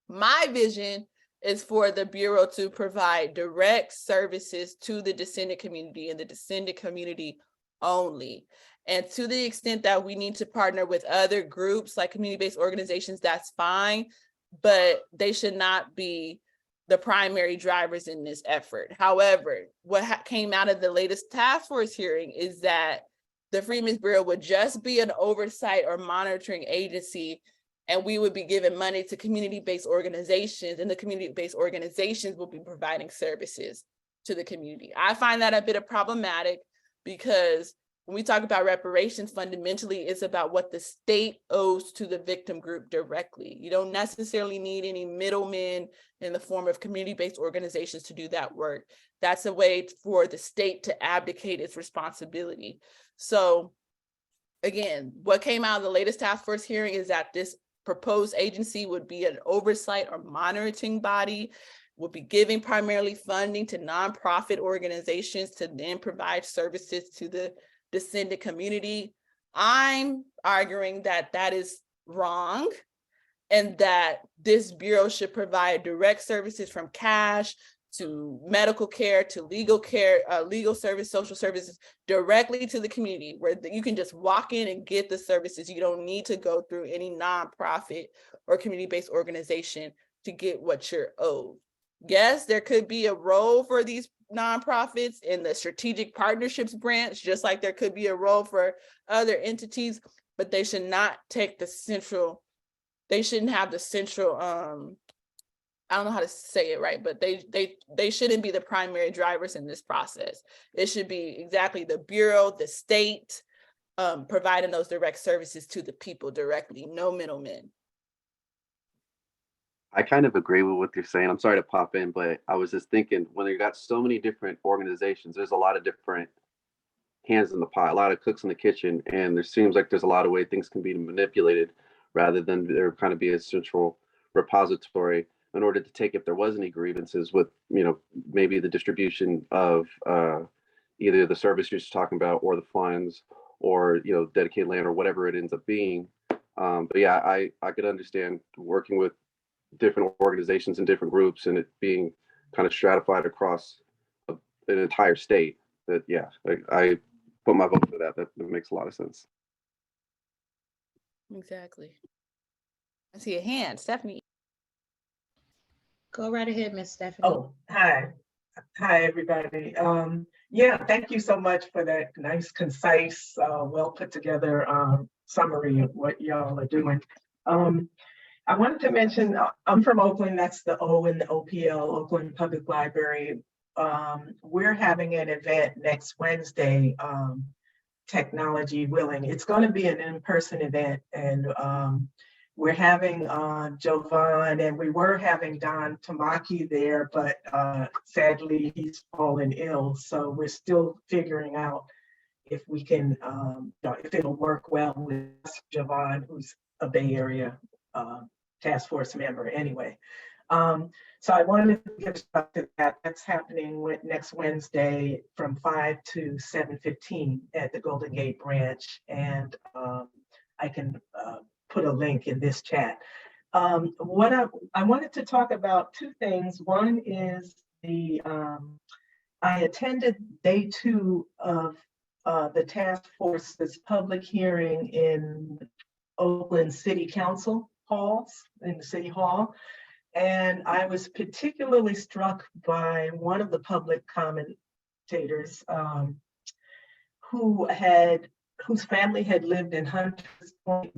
My vision is for the Bureau to provide direct services to the descendant community and the descendant community only. And to the extent that we need to partner with other groups like community-based organizations, that's fine, but they should not be the primary drivers in this effort. However, what came out of the latest task force hearing is that the Freedmen's Bureau would just be an oversight or monitoring agency, and we would be giving money to community-based organizations, and the community-based organizations will be providing services to the community. I find that a bit problematic, because when we talk about reparations, fundamentally, it's about what the state owes to the victim group directly. You don't necessarily need any middlemen in the form of community-based organizations to do that work. That's a way for the state to abdicate its responsibility. So again, what came out of the latest task force hearing is that this proposed agency would be an oversight or monitoring body, would be giving primarily funding to nonprofit organizations to then provide services to the descendant community. I'm arguing that that is wrong, and that this bureau should provide direct services from cash to medical care, to legal care, legal service, social services directly to the community, where you can just walk in and get the services. You don't need to go through any nonprofit or community-based organization to get what you're owed. Yes, there could be a role for these nonprofits in the strategic partnerships branch, just like there could be a role for other entities, but they should not take the central, they shouldn't have the central, I don't know how to say it right, but they shouldn't be the primary drivers in this process. It should be exactly the Bureau, the state, providing those direct services to the people directly, no middlemen. I kind of agree with what you're saying. I'm sorry to pop in, but I was just thinking, when you got so many different organizations, there's a lot of different hands in the pot, a lot of cooks in the kitchen, and there seems like there's a lot of way things can be manipulated rather than there kind of be a central repository in order to take, if there was any grievances with, maybe the distribution of either the service you're just talking about or the funds or, dedicated land or whatever it ends up being. But yeah, I could understand working with different organizations and different groups and it being kind of stratified across an entire state. That, yeah, I put my vote for that. That makes a lot of sense. Exactly. I see a hand, Stephanie. Go right ahead, Miss Stephanie. Oh, hi. Hi, everybody. Yeah, thank you so much for that nice, concise, well put together summary of what y'all are doing. I wanted to mention, I'm from Oakland, that's the O in the OPL, Oakland Public Library. We're having an event next Wednesday, technology willing. It's going to be an in-person event, and we're having Jovan, and we were having Don Tamaki there, but sadly he's fallen ill. So we're still figuring out if we can, if it'll work well with Jovan, who's a Bay Area task force member anyway. So I wanted to give a shout to that. That's happening next Wednesday from 5 to 7:15 at the Golden Gate branch. And I can put a link in this chat. What I wanted to talk about two things. One is I attended day 2 of the task force's public hearing in Oakland City Council halls, in the City Hall. And I was particularly struck by one of the public commentators whose family had lived in Hunters Point,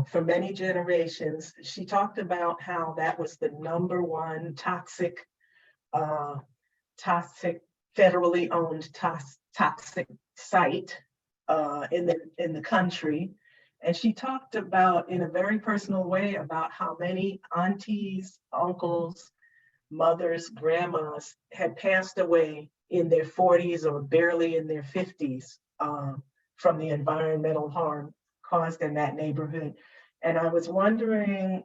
for many generations. She talked about how that was the #1 toxic, federally owned toxic site in the country. And she talked about, in a very personal way, about how many aunties, uncles, mothers, grandmas had passed away in their 40s or barely in their 50s from the environmental harm caused in that neighborhood. And I was wondering,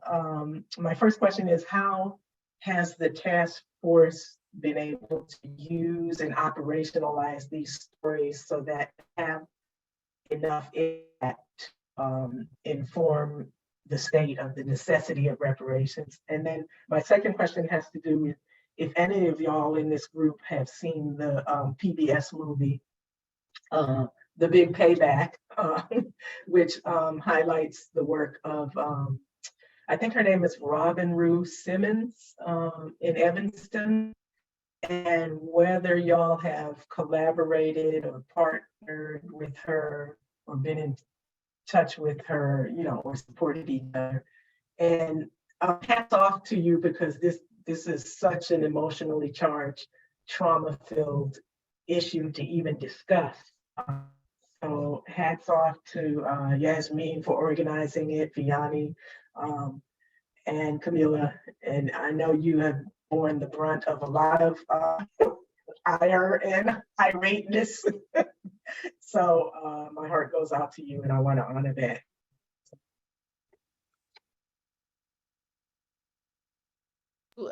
my first question is, how has the task force been able to use and operationalize these stories so that have enough impact inform the state of the necessity of reparations? And then my second question has to do with if any of y'all in this group have seen the PBS movie, The Big Payback, which highlights the work of, I think her name is Robin Rue Simmons in Evanston, and whether y'all have collaborated or partnered with her or been in touch with her, or supported each other. And hats off to you, because this is such an emotionally charged, trauma-filled issue to even discuss. So hats off to Yasmin for organizing it, Vianney, and Kamilah. And I know you have borne the brunt of a lot of ire and irateness. So my heart goes out to you, and I want to honor that.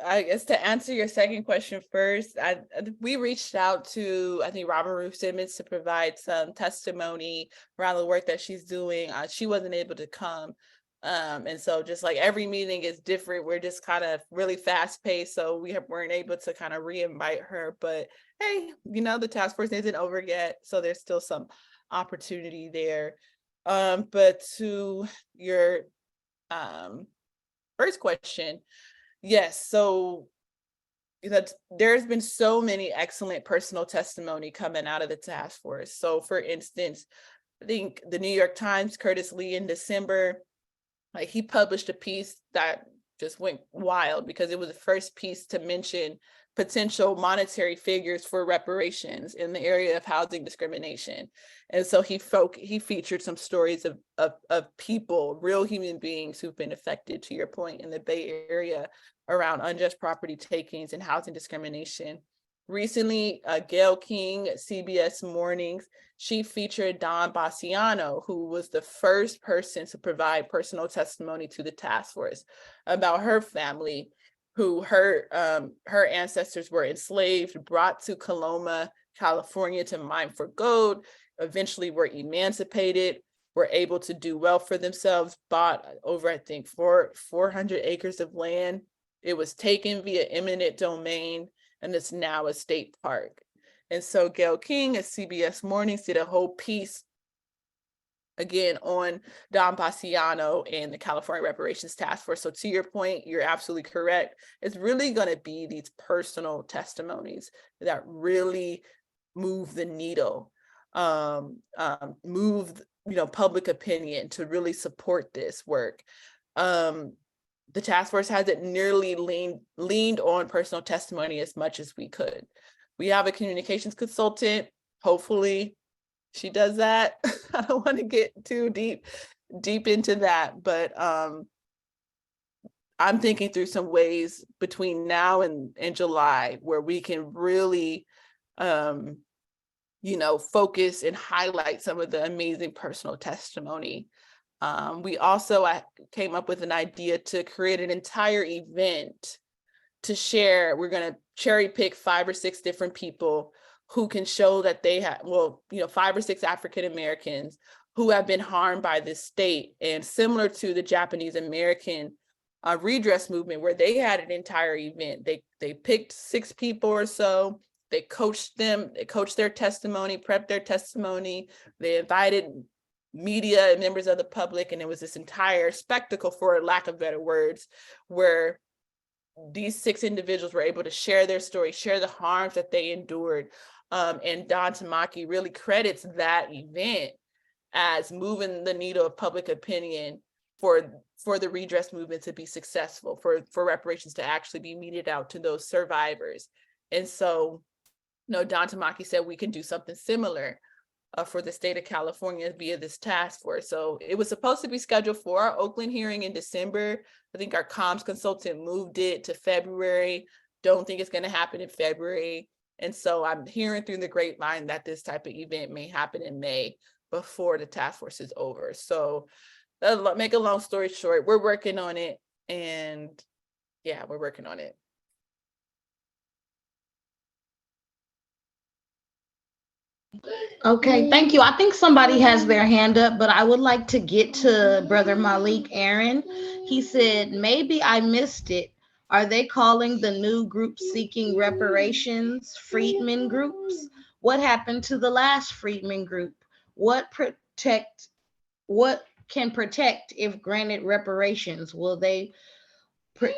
I guess to answer your second question first, we reached out to, I think, Robin Ruth Simmons to provide some testimony around the work that she's doing. She wasn't able to come. And so just like every meeting is different, we're just kind of really fast paced. So we weren't able to kind of re-invite her, but hey, the task force isn't over yet. So there's still some opportunity there. But to your first question, yes. So there's been so many excellent personal testimony coming out of the task force. So for instance, I think the New York Times, Curtis Lee, in December, like, he published a piece that just went wild because it was the first piece to mention potential monetary figures for reparations in the area of housing discrimination. And so he featured some stories of people, real human beings who've been affected, to your point, in the Bay Area around unjust property takings and housing discrimination. Recently, Gayle King, CBS Mornings, she featured Don Bassiano, who was the first person to provide personal testimony to the task force about her family, who her ancestors were enslaved, brought to Coloma, California to mine for gold, eventually were emancipated, were able to do well for themselves, bought over, I think, 400 acres of land. It was taken via eminent domain, and it's now a state park. And so Gayle King at CBS Mornings did a whole piece, again, on Don Bassiano and the California Reparations Task Force. So to your point, you're absolutely correct. It's really going to be these personal testimonies that really move the needle, move, public opinion to really support this work. The task force hasn't nearly leaned on personal testimony as much as we could. We have a communications consultant. Hopefully she does that. I don't want to get too deep into that, but I'm thinking through some ways between now and July where we can really, focus and highlight some of the amazing personal testimony. We also came up with an idea to create an entire event to share. We're going to cherry pick 5 or 6 different people who can show that they have, 5 or 6 African Americans who have been harmed by this state. And similar to the Japanese American redress movement, where they had an entire event, they picked 6 people or so, they coached them, they coached their testimony, prepped their testimony, they invited media and members of the public, and it was this entire spectacle, for lack of better words, where these 6 individuals were able to share their story, share the harms that they endured. And Don Tamaki really credits that event as moving the needle of public opinion for the redress movement to be successful, for reparations to actually be meted out to those survivors. And so, Don Tamaki said we can do something similar for the state of California via this task force. So it was supposed to be scheduled for our Oakland hearing in December. I think our comms consultant moved it to February. Don't think it's going to happen in February. And so I'm hearing through the grapevine that this type of event may happen in May before the task force is over. So make a long story short, we're working on it. And yeah, we're working on it. Okay, thank you. I think somebody has their hand up, but I would like to get to Brother Malik Aaron. He said, maybe I missed it. Are they calling the new group seeking reparations freedmen groups? What happened to the last freedmen group? What can protect if granted reparations? Will they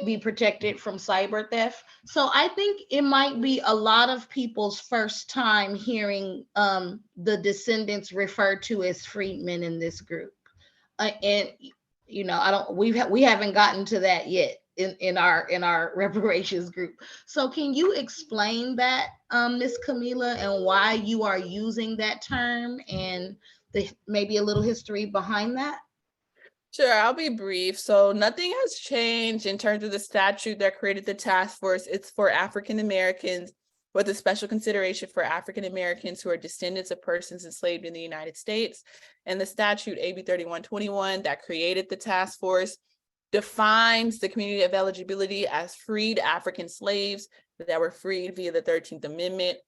be protected from cyber theft? So I think it might be a lot of people's first time hearing the descendants referred to as freedmen in this group, and we haven't gotten to that yet in our reparations group. So can you explain that, Ms. Kamilah, and why you are using that term, and maybe a little history behind that? Sure, I'll be brief. So nothing has changed in terms of the statute that created the task force. It's for African Americans, with a special consideration for African Americans who are descendants of persons enslaved in the United States. And the statute, AB 3121, that created the task force, defines the community of eligibility as freed African slaves that were freed via the 13th Amendment.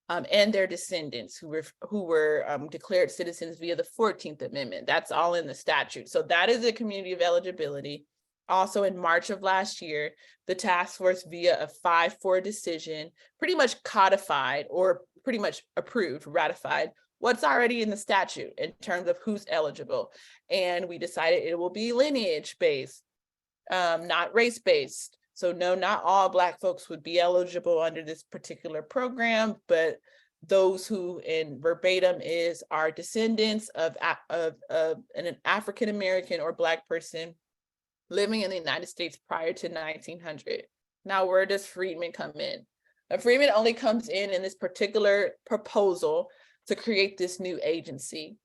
And their descendants who were declared citizens via the 14th Amendment. That's all in the statute. So that is a community of eligibility. Also in March of last year, the task force via a 5-4 decision pretty much codified, or pretty much approved, ratified what's already in the statute in terms of who's eligible. And we decided it will be lineage-based, not race-based. So no, not all Black folks would be eligible under this particular program, but those who, in verbatim, are descendants of an African American or Black person living in the United States prior to 1900. Now, where does freedmen come in? A freedman only comes in this particular proposal to create this new agency.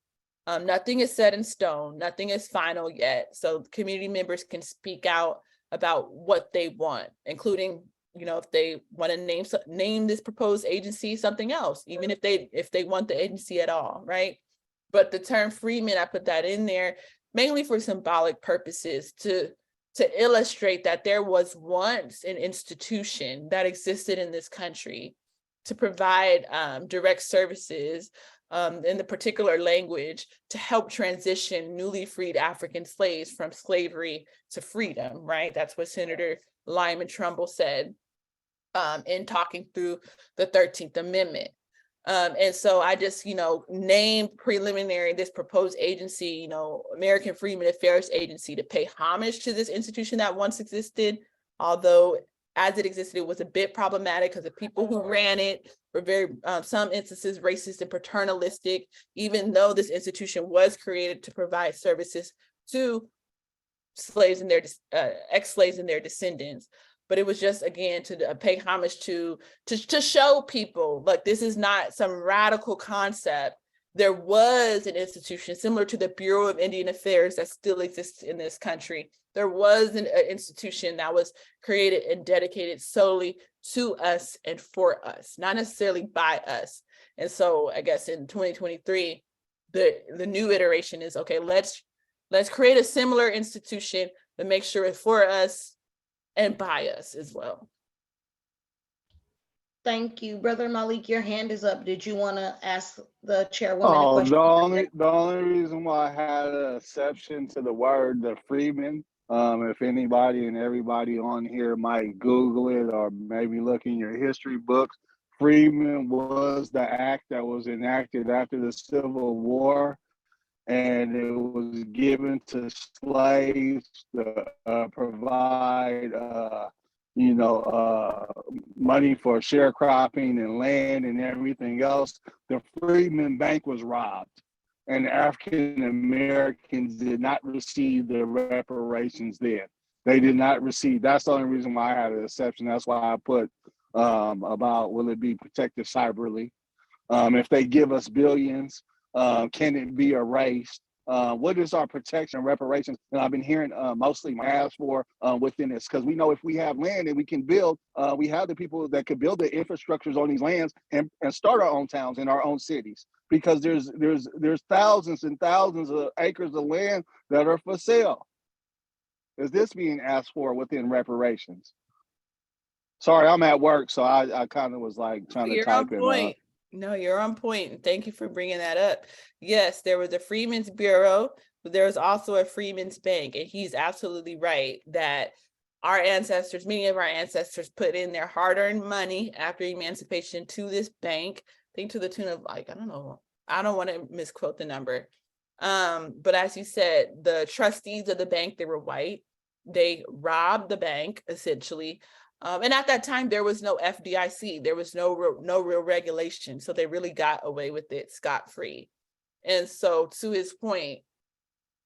Nothing is set in stone, nothing is final yet. So community members can speak out about what they want, including, if they want to name this proposed agency something else, even if they want the agency at all, right? But the term freedmen, I put that in there mainly for symbolic purposes, to illustrate that there was once an institution that existed in this country to provide direct services in the particular language to help transition newly freed African slaves from slavery to freedom, right? That's what Senator Lyman Trumbull said in talking through the 13th Amendment. And so I just, named preliminary this proposed agency, American Freedmen Affairs Agency, to pay homage to this institution that once existed, although as it existed, it was a bit problematic because the people who ran it were very, some instances, racist and paternalistic, even though this institution was created to provide services to slaves and their ex-slaves and their descendants. But it was just, again, to pay homage to show people, like, this is not some radical concept. There was an institution similar to the Bureau of Indian Affairs that still exists in this country. There was an institution that was created and dedicated solely to us and for us, not necessarily by us. And so I guess in 2023, the new iteration is, okay, let's create a similar institution to make sure it's for us and by us as well. Thank you. Brother Malik, your hand is up. Did you want to ask the chairwoman a question? The only reason why I had an exception to the word, the freedmen, if anybody and everybody on here might Google it or maybe look in your history books, freedmen was the act that was enacted after the Civil War, and it was given to slaves to provide money for sharecropping and land and everything else. The Freedmen Bank was robbed, and African Americans did not receive their reparations then. They did not receive. That's the only reason why I had an exception. That's why I put about, will it be protected cyberly? If they give us billions, can it be erased? What is our protection and reparations? And I've been hearing mostly my ask for within this, because we know if we have land and we can build, we have the people that could build the infrastructures on these lands and start our own towns and our own cities, because there's thousands and thousands of acres of land that are for sale. Is this being asked for within reparations? Sorry, I'm at work, so I kind of was like trying to type in. No, you're on point. And thank you for bringing that up. Yes, there was a Freedmen's Bureau, but there was also a Freedmen's Bank. And he's absolutely right that our ancestors, many of our ancestors, put in their hard-earned money after emancipation to this bank, I think to the tune of, like, I don't know, I don't want to misquote the number. But as you said, the trustees of the bank, they were white. They robbed the bank, essentially. And at that time, there was no FDIC. There was no real regulation. So they really got away with it scot-free. And so to his point,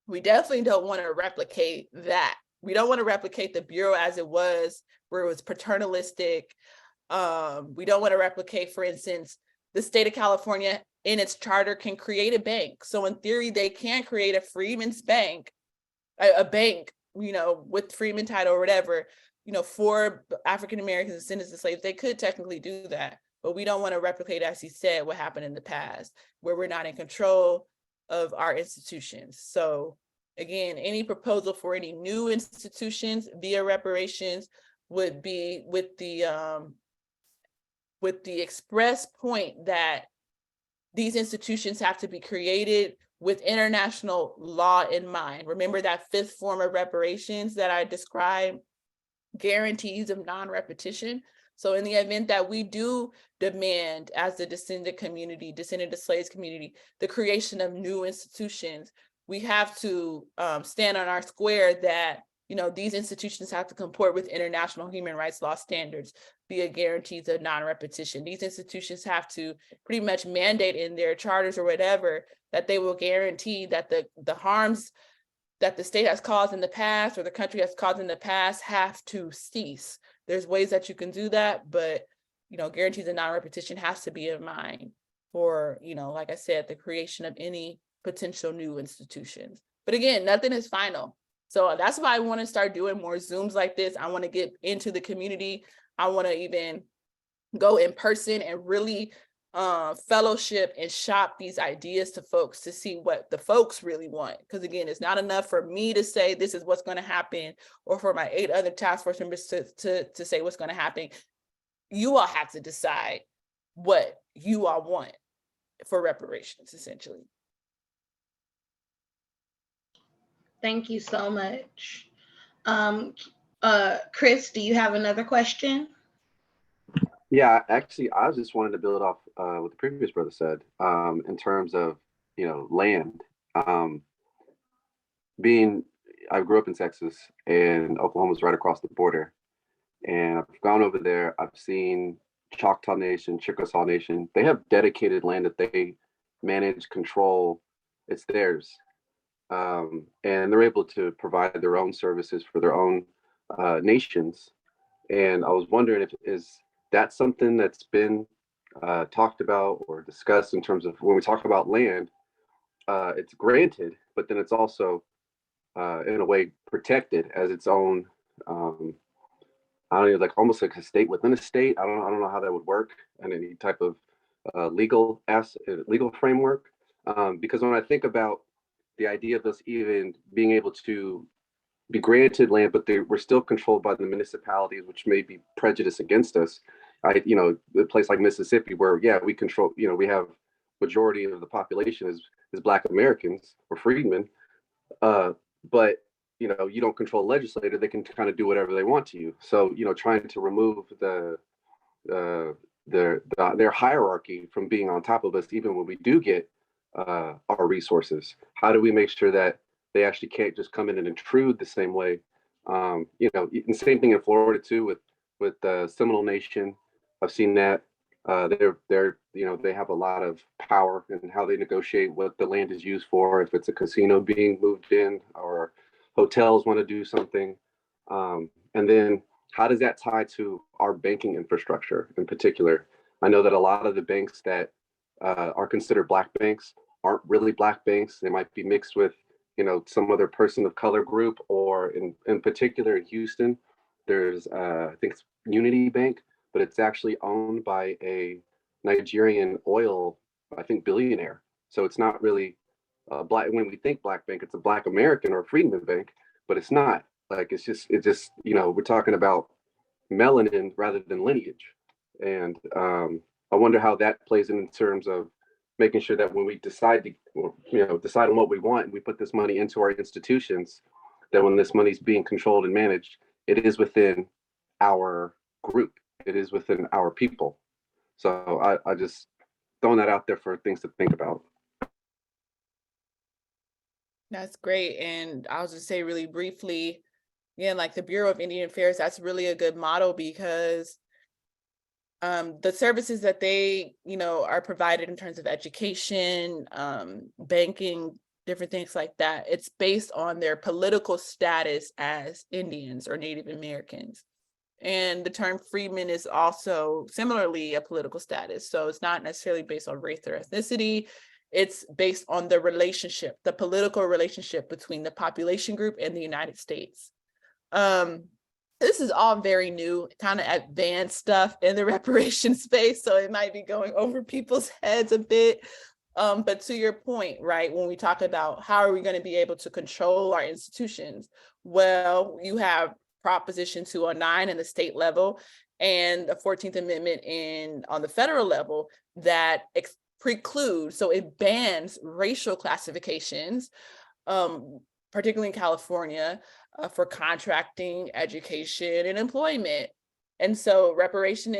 we definitely don't want to replicate that. We don't want to replicate the Bureau as it was, where it was paternalistic. We don't want to replicate, for instance, the state of California in its charter can create a bank. So in theory, they can create a Freedmen's Bank, a bank, with Freedman title or whatever, for African Americans, descendants of slaves. They could technically do that, but we don't want to replicate, as he said, what happened in the past, where we're not in control of our institutions. So again, any proposal for any new institutions via reparations would be with the express point that these institutions have to be created with international law in mind. Remember that fifth form of reparations that I described, guarantees of non-repetition. So in the event that we do demand, as the descendant of slaves community, the creation of new institutions, we have to stand on our square that these institutions have to comport with international human rights law standards via guarantees of non-repetition. These institutions have to pretty much mandate in their charters or whatever that they will guarantee that the harms that the state has caused in the past or the country has caused in the past have to cease. There's ways that you can do that, but guarantees of non-repetition has to be in mind for, like I said, the creation of any potential new institutions. But again, nothing is final. So that's why I want to start doing more Zooms like this. I want to get into the community. I want to even go in person and really fellowship and shop these ideas to folks to see what the folks really want. Because again, it's not enough for me to say this is what's going to happen, or for my 8 other task force members to say what's going to happen. You all have to decide what you all want for reparations, essentially. Thank you so much. Chris, do you have another question? Yeah, actually, I just wanted to build off what the previous brother said in terms of, land. I grew up in Texas, and Oklahoma's right across the border. And I've gone over there. I've seen Choctaw Nation, Chickasaw Nation. They have dedicated land that they manage, control. It's theirs. And they're able to provide their own services for their own nations. And I was wondering if that's something that's been talked about or discussed in terms of when we talk about land, it's granted, but then it's also in a way protected as its own, I don't know, like almost like a state within a state. I don't know how that would work in any type of legal framework. Because when I think about the idea of us even being able to be granted land, but we're still controlled by the municipalities, which may be prejudiced against us. A place like Mississippi, where we control, we have majority of the population is Black Americans or freedmen, but you don't control the legislator; they can kind of do whatever they want to you. So trying to remove their hierarchy from being on top of us, even when we do get our resources. How do we make sure that they actually can't just come in and intrude the same way? And same thing in Florida too with the Seminole Nation. I've seen that they have a lot of power in how they negotiate what the land is used for. If it's a casino being moved in, or hotels want to do something, and then how does that tie to our banking infrastructure in particular? I know that a lot of the banks that are considered Black banks aren't really Black banks. They might be mixed with some other person of color group, or in particular in Houston, there's I think it's Unity Bank, but it's actually owned by a Nigerian oil, I think, billionaire. So it's not really Black. When we think Black bank, it's a Black American or a Freedman bank, but it's not. Like it's just we're talking about melanin rather than lineage, and I wonder how that plays in terms of making sure that when we decide on what we want, and we put this money into our institutions, that when this money is being controlled and managed, it is within our group, it is within our people. So I just throwing that out there for things to think about. That's great. And I'll just say really briefly, again, like the Bureau of Indian Affairs, that's really a good model, because the services that they, are provided in terms of education, banking, different things like that, it's based on their political status as Indians or Native Americans. And the term freedman is also similarly a political status. So it's not necessarily based on race or ethnicity. It's based on the relationship, the political relationship between the population group and the United States. This is all very new, kind of advanced stuff in the reparations space, so it might be going over people's heads a bit. But to your point, right, when we talk about how are we going to be able to control our institutions, well, you have Proposition 209 in the state level and the 14th Amendment on the federal level that precludes, so it bans racial classifications, particularly in California, for contracting, education, and employment. And so reparation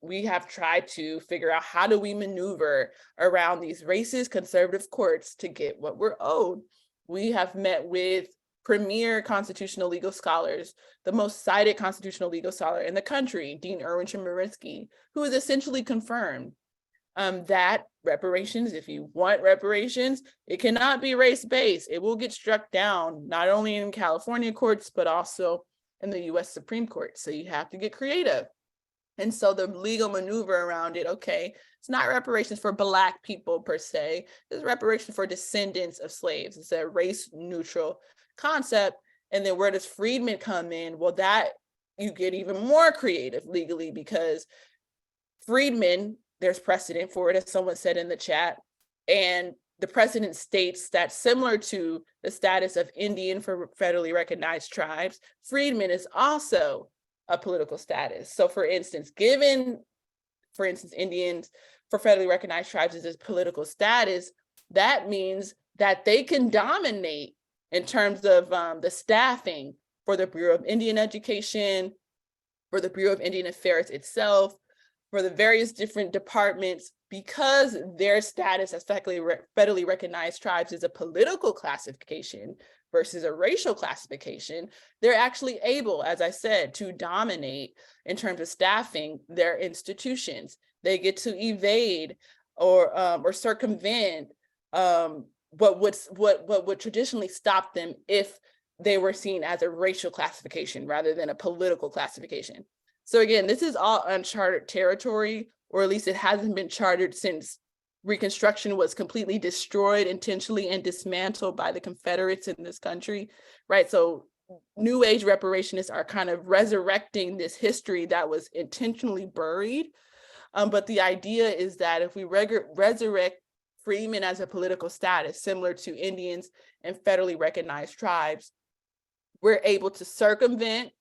we have tried to figure out how do we maneuver around these racist conservative courts to get what we're owed. We have met with premier constitutional legal scholars, the most cited constitutional legal scholar in the country, Dean Erwin Chemerinsky, who has essentially confirmed that reparations, if you want reparations, it cannot be race-based. It will get struck down, not only in California courts, but also in the US Supreme Court. So you have to get creative. And so the legal maneuver around it, okay, it's not reparations for Black people per se, it's reparations for descendants of slaves. It's a race neutral concept. And then where does freedmen come in? Well, that you get even more creative legally, because freedmen, there's precedent for it, as someone said in the chat. And the precedent states that similar to the status of Indian for federally recognized tribes, freedmen is also a political status. So for instance, Indians for federally recognized tribes is this political status, that means that they can dominate in terms of the staffing for the Bureau of Indian Education, for the Bureau of Indian Affairs itself, for the various different departments, because their status as federally recognized tribes is a political classification versus a racial classification. They're actually able, as I said, to dominate in terms of staffing their institutions. They get to evade or circumvent what would traditionally stop them if they were seen as a racial classification rather than a political classification. So again, this is all uncharted territory, or at least it hasn't been charted since Reconstruction was completely destroyed intentionally and dismantled by the Confederates in this country, right? So New Age reparationists are kind of resurrecting this history that was intentionally buried. But the idea is that if we resurrect freedmen as a political status, similar to Indians and federally recognized tribes, we're able to circumvent,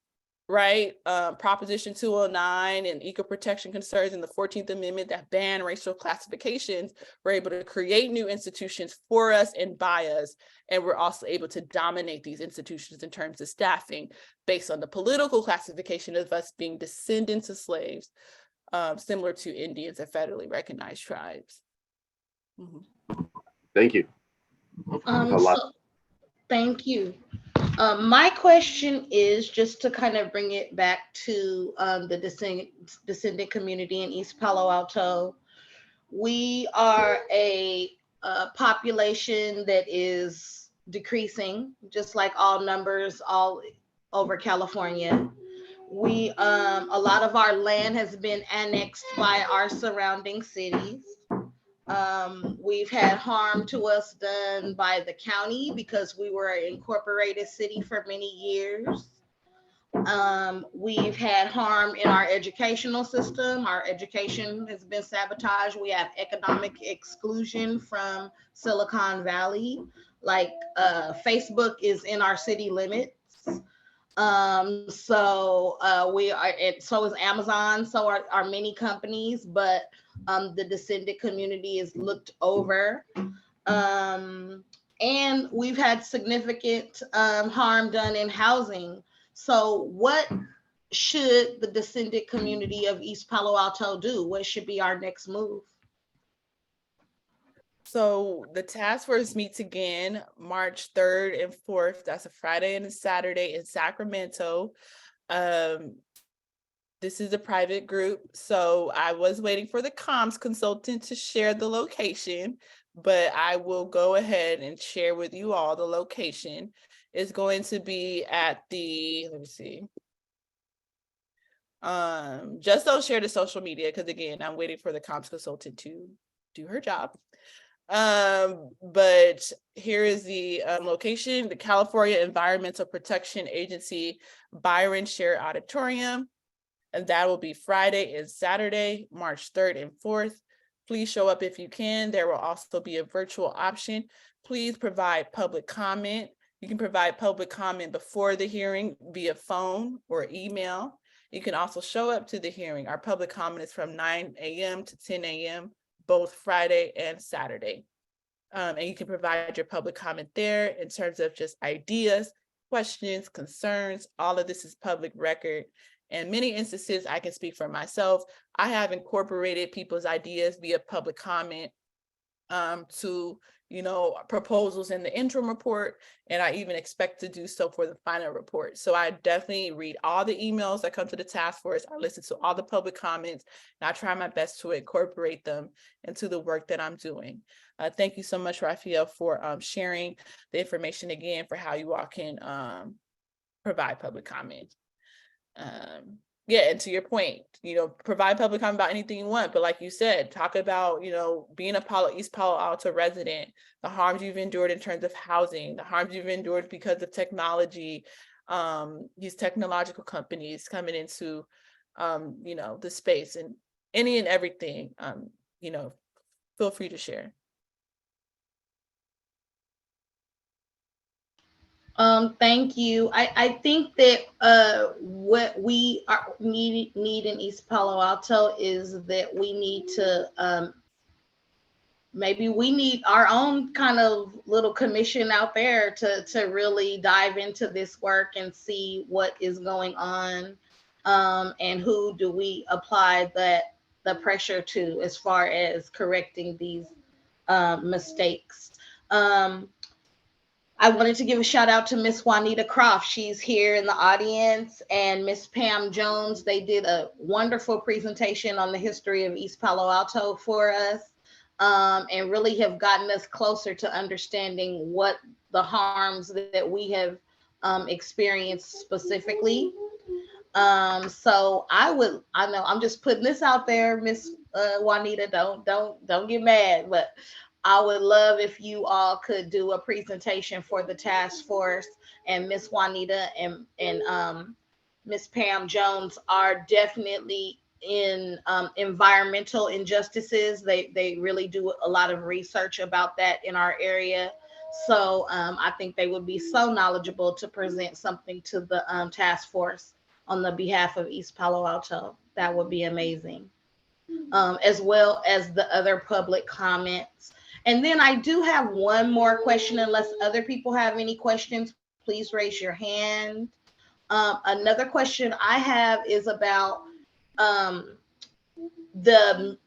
right, Proposition 209 and equal protection concerns in the 14th Amendment that ban racial classifications. We're able to create new institutions for us and by us, and we're also able to dominate these institutions in terms of staffing based on the political classification of us being descendants of slaves, similar to Indians and federally recognized tribes. Mm-hmm. Thank you. Thank you. My question is just to kind of bring it back to the descendant community in East Palo Alto. We are a population that is decreasing, just like all numbers all over California. We a lot of our land has been annexed by our surrounding cities. We've had harm to us done by the county because we were an incorporated city for many years. We've had harm in our educational system. Our education has been sabotaged. We have economic exclusion from Silicon Valley. Like Facebook is in our city limits. So we are, so is Amazon, so are many companies, but the descendant community is looked over. And we've had significant harm done in housing. So what should the descendant community of East Palo Alto do? What should be our next move? So the task force meets again March 3rd and 4th. That's a Friday and a Saturday in Sacramento. This is a private group. So I was waiting for the comms consultant to share the location, but I will go ahead and share with you all the location. It's going to be at the, let me see. Just don't share the social media because again, I'm waiting for the comms consultant to do her job. But here is the location, the California Environmental Protection Agency Byron Share Auditorium. And that will be Friday and Saturday, March 3rd and 4th. Please show up if you can. There will also be a virtual option. Please provide public comment. You can provide public comment before the hearing via phone or email. You can also show up to the hearing. Our public comment is from 9 a.m. to 10 a.m. both Friday and Saturday. And you can provide your public comment there in terms of just ideas, questions, concerns. All of this is public record. In many instances, I can speak for myself. I have incorporated people's ideas via public comment to proposals in the interim report, and I even expect to do so for the final report. So I definitely read all the emails that come to the task force. I listen to all the public comments, and I try my best to incorporate them into the work that I'm doing. Thank you so much, Raphael, for sharing the information again for how you all can provide public comment. Yeah, and to your point, provide public comment about anything you want, but like you said, talk about, being a East Palo Alto resident, the harms you've endured in terms of housing, the harms you've endured because of technology, these technological companies coming into, the space, and any and everything, feel free to share. Thank you. I think that what we need in East Palo Alto is that we need to maybe we need our own kind of little commission out there to really dive into this work and see what is going on, and who do we apply the pressure to as far as correcting these mistakes. I wanted to give a shout out to Miss Juanita Croft. She's here in the audience, and Miss Pam Jones. They did a wonderful presentation on the history of East Palo Alto for us, and really have gotten us closer to understanding what the harms that we have experienced specifically. So I know I'm just putting this out there, Miss Juanita. Don't get mad, but I would love if you all could do a presentation for the task force, and Miss Juanita and Miss Pam Jones are definitely in environmental injustices. They really do a lot of research about that in our area. So I think they would be so knowledgeable to present something to the task force on the behalf of East Palo Alto. That would be amazing. As well as the other public comments. And then I do have one more question, unless other people have any questions, please raise your hand. Another question I have is about the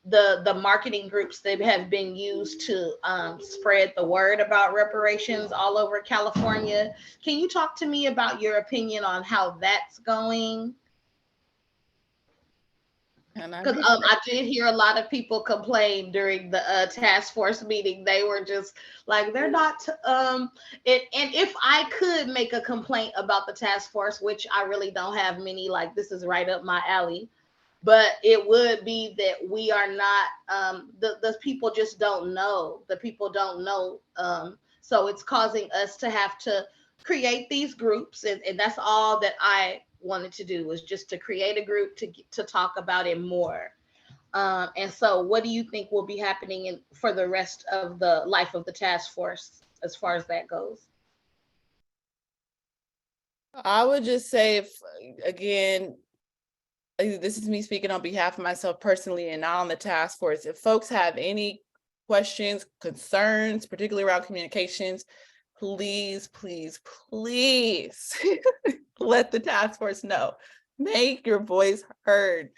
marketing groups that have been used to spread the word about reparations all over California. Can you talk to me about your opinion on how that's going? Because I did hear a lot of people complain during the task force meeting. They were just like, they're not. And if I could make a complaint about the task force, which I really don't have many, like this is right up my alley, but it would be that we are not. The people just don't know. The people don't know. So it's causing us to have to create these groups, and that's all that I wanted to do, was just to create a group to talk about it more. And so what do you think will be happening for the rest of the life of the task force as far as that goes? I would just say, if again, this is me speaking on behalf of myself personally and not on the task force, if folks have any questions, concerns, particularly around communications, please, please, please let the task force know. Make your voice heard.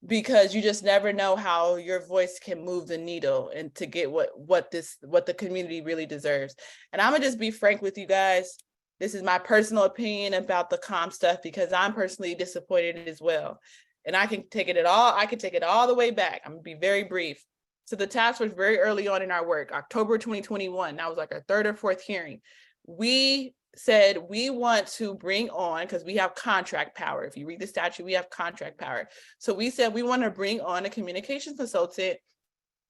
Because you just never know how your voice can move the needle and to get what the community really deserves. And I'm gonna just be frank with you guys. This is my personal opinion about the comm stuff, because I'm personally disappointed as well. And I can take it all the way back. I'm gonna be very brief. So the task force, very early on in our work, October 2021, that was like our third or fourth hearing. We said we want to bring on, because we have contract power. If you read the statute, we have contract power. So we said we want to bring on a communications consultant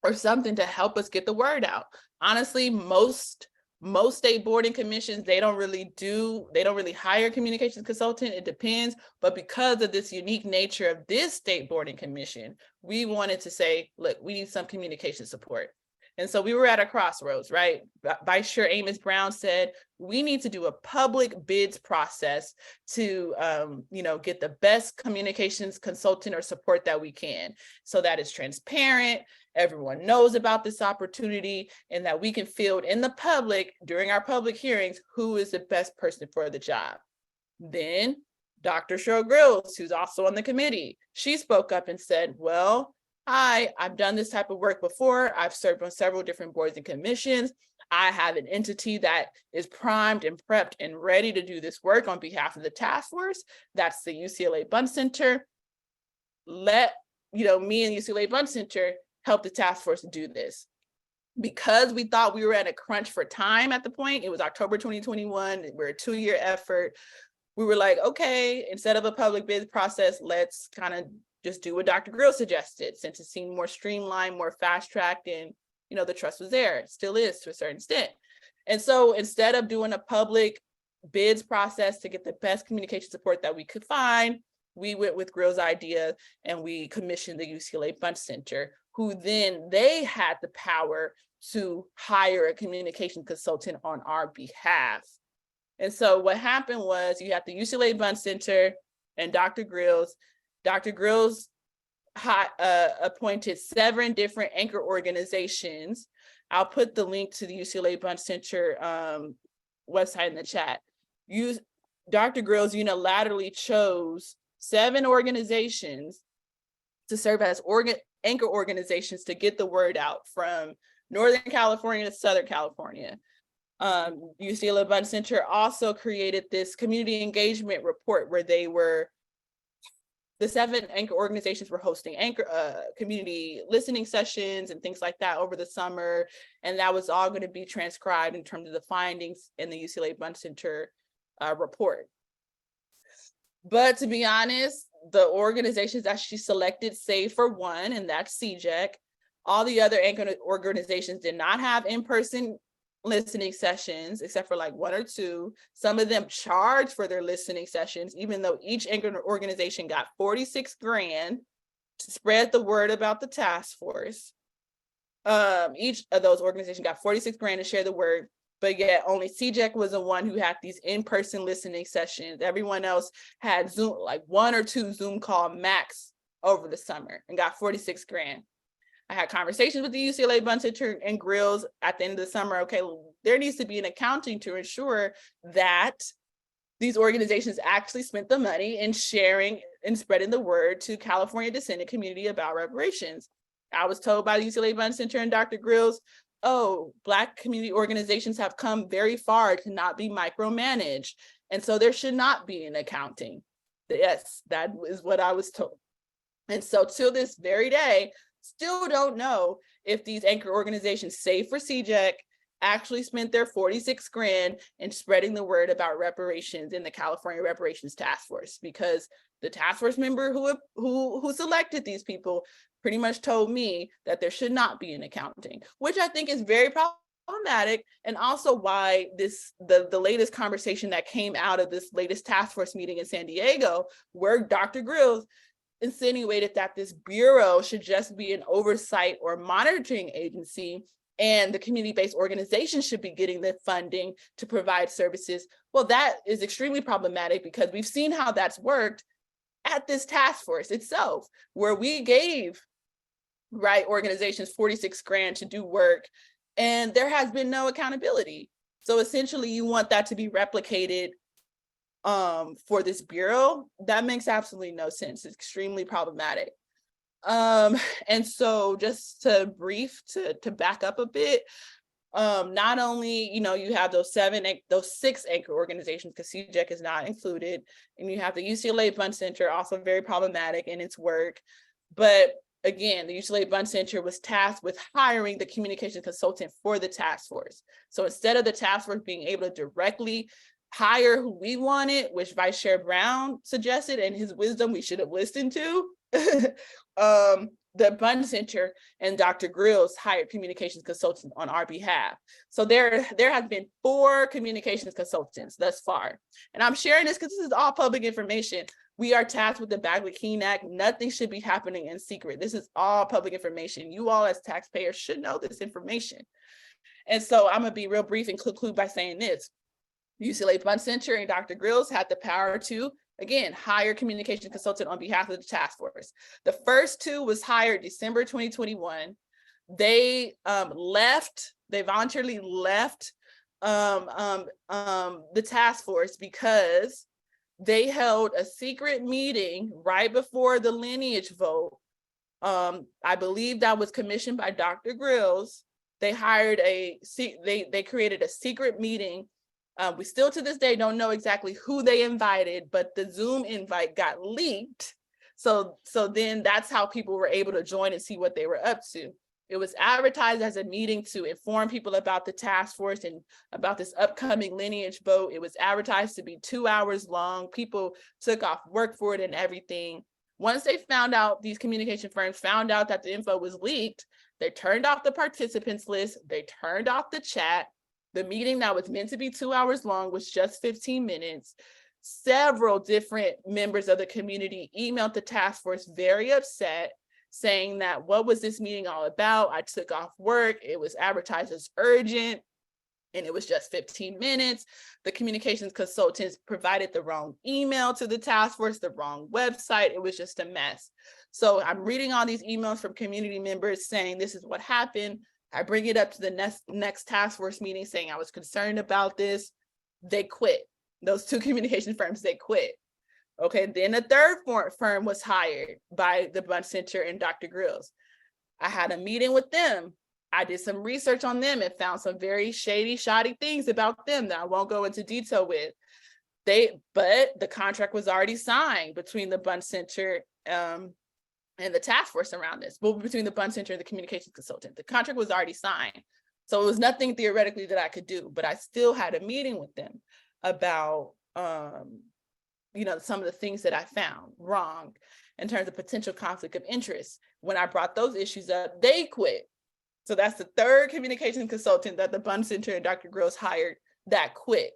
or something to help us get the word out. Honestly, most state boarding commissions, they don't really hire a communications consultant. It depends. But because of this unique nature of this state boarding commission, we wanted to say, look, we need some communication support. And so we were at a crossroads, right? Vice Chair Amos Brown said, we need to do a public bids process to, get the best communications consultant or support that we can. So that is transparent, everyone knows about this opportunity, and that we can field in the public during our public hearings who is the best person for the job. Then Dr. Cheryl Grills, who's also on the committee, she spoke up and said, well, hi, I've done this type of work before. I've served on several different boards and commissions. I have an entity that is primed and prepped and ready to do this work on behalf of the task force. That's the UCLA Bunn Center. Let me and UCLA Bunn Center help the task force do this. Because we thought we were at a crunch for time at the point, it was October 2021, we're a 2-year effort. We were like, okay, instead of a public bid process, let's kind of just do what Dr. Grill suggested, since it seemed more streamlined, more fast-tracked, and the trust was there. It still is to a certain extent. And so instead of doing a public bids process to get the best communication support that we could find, we went with Grill's idea and we commissioned the UCLA Bunn Center, who then they had the power to hire a communication consultant on our behalf. And so what happened was you had the UCLA Bunn Center and Dr. Grills. Dr. Grills appointed 7 different anchor organizations. I'll put the link to the UCLA Bunn Center website in the chat. Dr. Grills unilaterally chose 7 organizations to serve as anchor organizations to get the word out from Northern California to Southern California. UCLA Bunn Center also created this community engagement report where the 7 anchor organizations were hosting community listening sessions and things like that over the summer. And that was all going to be transcribed in terms of the findings in the UCLA Bunn Center report. But to be honest, the organizations that she selected, save for one, and that's CJEC, all the other anchor organizations did not have in-person listening sessions, except for like 1 or 2. Some of them charged for their listening sessions, even though each anchor organization got $46,000 to spread the word about the task force. Each of those organizations got $46,000 to share the word, but yet only CJEC was the one who had these in-person listening sessions. Everyone else had Zoom, like 1 or 2 Zoom call max over the summer, and got $46,000. I had conversations with the UCLA Bunn Center and Grills at the end of the summer. Okay, there needs to be an accounting to ensure that these organizations actually spent the money in sharing and spreading the word to California descendant community about reparations. I was told by the UCLA Bunn Center and Dr. Grills, oh, Black community organizations have come very far to not be micromanaged. And so there should not be an accounting. Yes, that is what I was told. And so till this very day, still don't know if these anchor organizations, save for CJEC, actually spent their $46,000 in spreading the word about reparations in the California Reparations Task Force, because the task force member who selected these people pretty much told me that there should not be an accounting, which I think is very problematic, and also why the latest conversation that came out of this latest task force meeting in San Diego, where Dr. Grills insinuated that this bureau should just be an oversight or monitoring agency, and the community-based organization should be getting the funding to provide services. Well, that is extremely problematic, because we've seen how that's worked at this task force itself, where we gave organizations $46,000 to do work, and there has been no accountability. So essentially, you want that to be replicated for this bureau. That makes absolutely no sense. It's extremely problematic. And so just to back up a bit, not only, you have those 6 anchor organizations, because CJEC is not included, and you have the UCLA Bunn Center, also very problematic in its work. But again, the UCLA Bunn Center was tasked with hiring the communication consultant for the task force. So instead of the task force being able to directly hire who we wanted, which Vice Chair Brown suggested, and his wisdom we should have listened to, the Bunn Center and Dr. Grills hired communications consultants on our behalf. So there have been 4 communications consultants thus far. And I'm sharing this because this is all public information. We are tasked with the Bagley-Keene Act. Nothing should be happening in secret. This is all public information. You all as taxpayers should know this information. And so I'm gonna be real brief and conclude by saying this. UCLA Bunn Center and Dr. Grills had the power to, again, hire communication consultant on behalf of the task force. The first 2 was hired December 2021. They voluntarily left the task force because they held a secret meeting right before the lineage vote I believe that was commissioned by Dr. Grills. They hired they created a secret meeting. We still to this day don't know exactly who they invited, but the Zoom invite got leaked. So then that's how people were able to join and see what they were up to. It was advertised as a meeting to inform people about the task force and about this upcoming lineage vote. It was advertised to be 2 hours long. People took off work for it and everything. Once they found out, these communication firms found out that the info was leaked, they turned off the participants list, they turned off the chat. The meeting that was meant to be 2 hours long was just 15 minutes. Several different members of the community emailed the task force very upset, saying that, what was this meeting all about? I took off work, it was advertised as urgent, and it was just 15 minutes. The communications consultants provided the wrong email to the task force, the wrong website. It was just a mess. So I'm reading all these emails from community members saying this is what happened. I bring it up to the next task force meeting saying I was concerned about this. They quit. Those two communication firms, they quit. Okay, then a third firm was hired by the Bunch Center and Dr. Grills. I had a meeting with them. I did some research on them and found some very shady, shoddy things about them that I won't go into detail with. But the contract was already signed between the Bunch Center and the task force around this, but between the Bunch Center and the communications consultant. The contract was already signed. So it was nothing theoretically that I could do, but I still had a meeting with them about some of the things that I found wrong in terms of potential conflict of interest. When I brought those issues up, they quit. So that's the third communication consultant that the Bunch Center and Dr. Grills hired that quit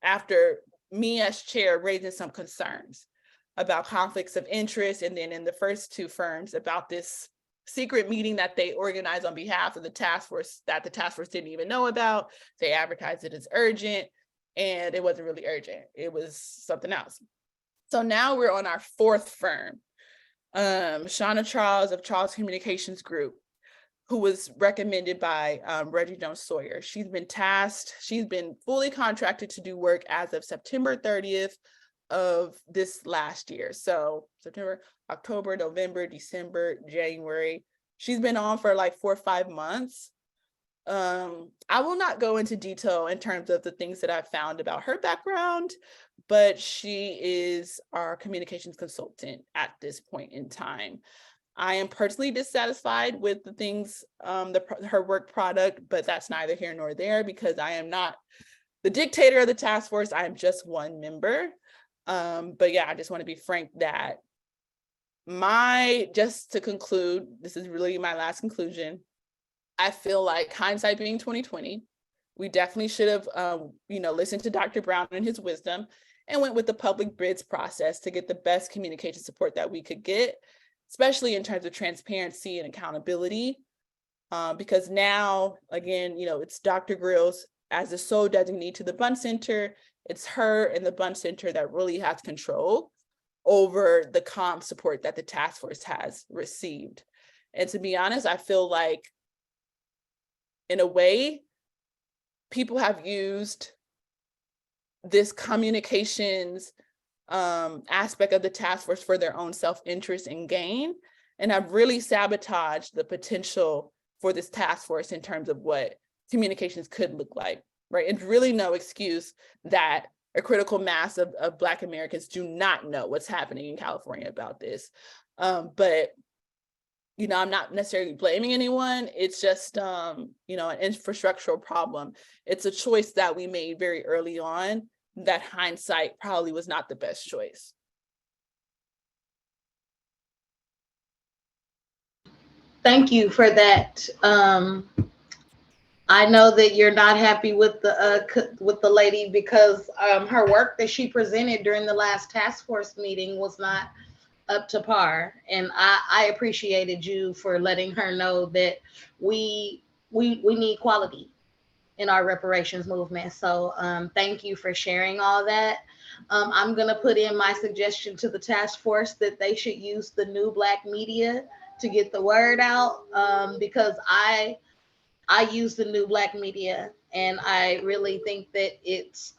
after me as chair raising some concerns about conflicts of interest. And then in the first two firms about this secret meeting that they organized on behalf of the task force that the task force didn't even know about. They advertised it as urgent, and it wasn't really urgent. It was something else. So now we're on our fourth firm, Shauna Charles of Charles Communications Group, who was recommended by Reggie Jones Sawyer. She's been fully contracted to do work as of September 30th of this last year. So September, October, November, December, January. She's been on for like 4 or 5 months. I will not go into detail in terms of the things that I found about her background, but she is our communications consultant at this point in time. I am personally dissatisfied with the things, her work product, but that's neither here nor there because I am not the dictator of the task force. I am just one member. But yeah, I just want to be frank that just to conclude, this is really my last conclusion. I feel like hindsight being 2020, we definitely should have, listened to Dr. Brown and his wisdom and went with the public bids process to get the best communication support that we could get, especially in terms of transparency and accountability. Because now, again, it's Dr. Grills as the sole designee to the Bunch Center. It's her and the Bunch Center that really has control over the comm support that the task force has received. And to be honest, I feel like, in a way, people have used this communications aspect of the task force for their own self-interest and gain, and have really sabotaged the potential for this task force in terms of what communications could look like, right? It's really no excuse that a critical mass of Black Americans do not know what's happening in California about this. But I'm not necessarily blaming anyone. It's just, an infrastructural problem. It's a choice that we made very early on that hindsight probably was not the best choice. Thank you for that. I know that you're not happy with the lady because her work that she presented during the last task force meeting was not up to par, and I appreciated you for letting her know that we need quality in our reparations movement. So thank you for sharing all that. I'm gonna put in my suggestion to the task force that they should use the new Black media to get the word out, because I use the new Black media, and I really think that it's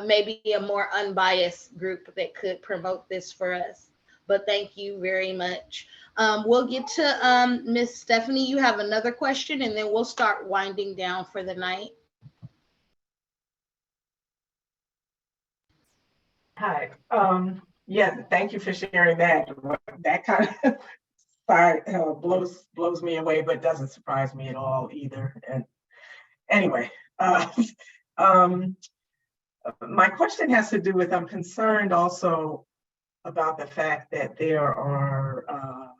maybe a more unbiased group that could promote this for us. But thank you very much. We'll get to Miss Stephanie. You have another question, and then we'll start winding down for the night. Hi. Yeah, thank you for sharing that. That kind of blows me away, but doesn't surprise me at all either. And anyway, my question has to do with, I'm concerned also about the fact that there are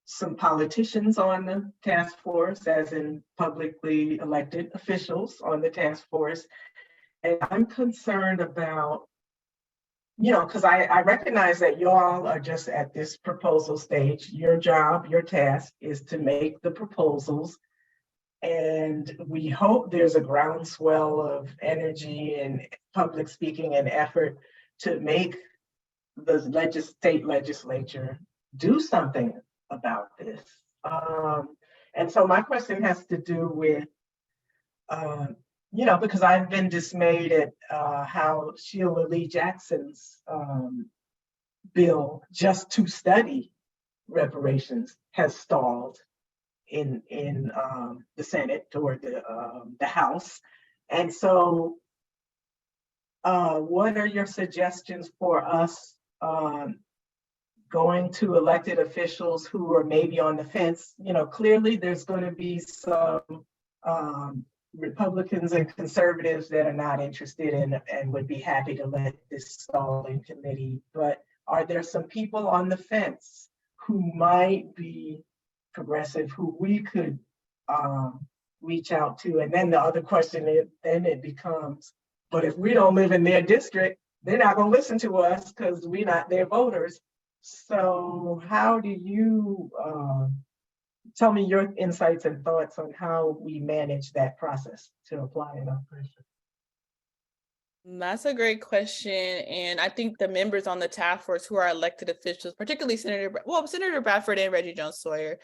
some politicians on the task force, as in publicly elected officials on the task force. And I'm concerned about, because I recognize that y'all are just at this proposal stage. Your job, your task is to make the proposals. And we hope there's a groundswell of energy and public speaking and effort to make the state legislature do something about this. And so my question has to do with, because I've been dismayed at how Sheila Lee Jackson's bill just to study reparations has stalled in the Senate or the House. And so what are your suggestions for us going to elected officials who are maybe on the fence? Clearly there's going to be some Republicans and conservatives that are not interested in and would be happy to let this stall in committee. But are there some people on the fence who might be progressive who we could reach out to? And then the other question is, then it becomes, but if we don't live in their district, they're not going to listen to us because we're not their voters. So how do you tell me your insights and thoughts on how we manage that process to apply enough pressure? That's a great question. And I think the members on the task force who are elected officials, particularly Senator Bradford and Reggie Jones-Sawyer,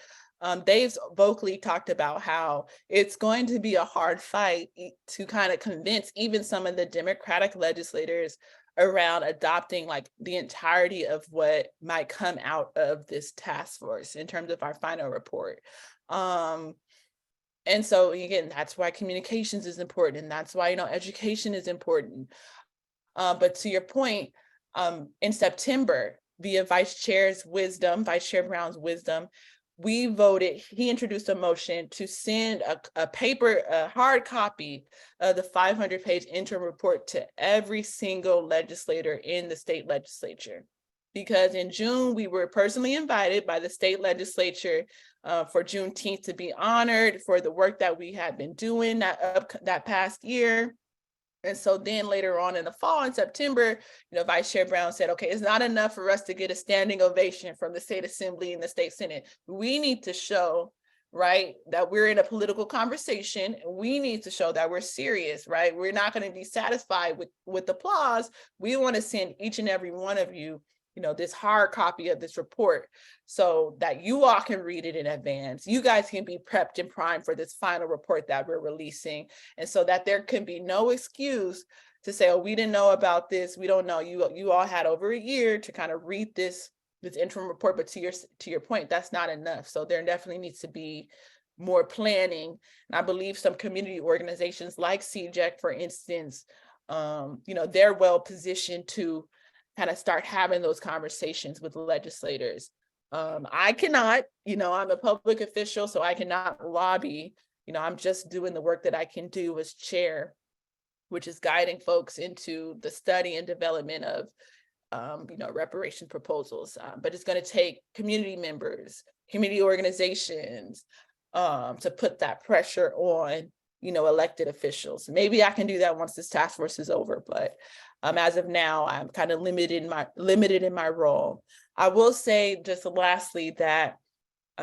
they've vocally talked about how it's going to be a hard fight to kind of convince even some of the Democratic legislators around adopting like the entirety of what might come out of this task force in terms of our final report. And so again, that's why communications is important. And that's why, education is important. But to your point, in September, via Vice Chair Brown's wisdom, he introduced a motion to send a hard copy of the 500-page interim report to every single legislator in the state legislature. Because in June, we were personally invited by the state legislature for Juneteenth to be honored for the work that we had been doing that past year. And so then later on in the fall, in September, Vice Chair Brown said, okay, it's not enough for us to get a standing ovation from the state assembly and the state senate. We need to show, right, that we're in a political conversation. We need to show that we're serious, right? We're not going to be satisfied with applause. We want to send each and every one of you, this hard copy of this report so that you all can read it in advance. You guys can be prepped and primed for this final report that we're releasing. And so that there can be no excuse to say, oh, we didn't know about this. We don't know. You all had over a year to kind of read this interim report, but to your point, that's not enough. So there definitely needs to be more planning. And I believe some community organizations like CJEC, for instance, they're well positioned to kind of start having those conversations with legislators. I cannot, I'm a public official, so I cannot lobby. I'm just doing the work that I can do as chair, which is guiding folks into the study and development of, reparations proposals. But it's going to take community members, community organizations to put that pressure on, elected officials. Maybe I can do that once this task force is over, but as of now, I'm kind of limited in my role. I will say just lastly that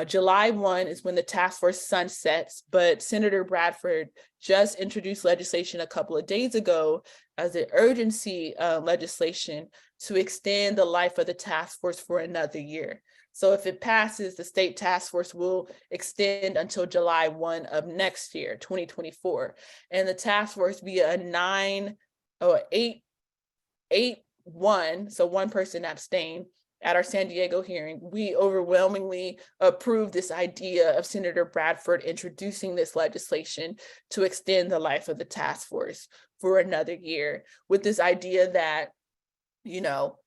July 1 is when the task force sunsets, but Senator Bradford just introduced legislation a couple of days ago as an urgency legislation to extend the life of the task force for another year. So if it passes, the state task force will extend until July 1 of next year, 2024. And the task force via a 8-1, so one person abstained, at our San Diego hearing, we overwhelmingly approved this idea of Senator Bradford introducing this legislation to extend the life of the task force for another year, with this idea that, you know,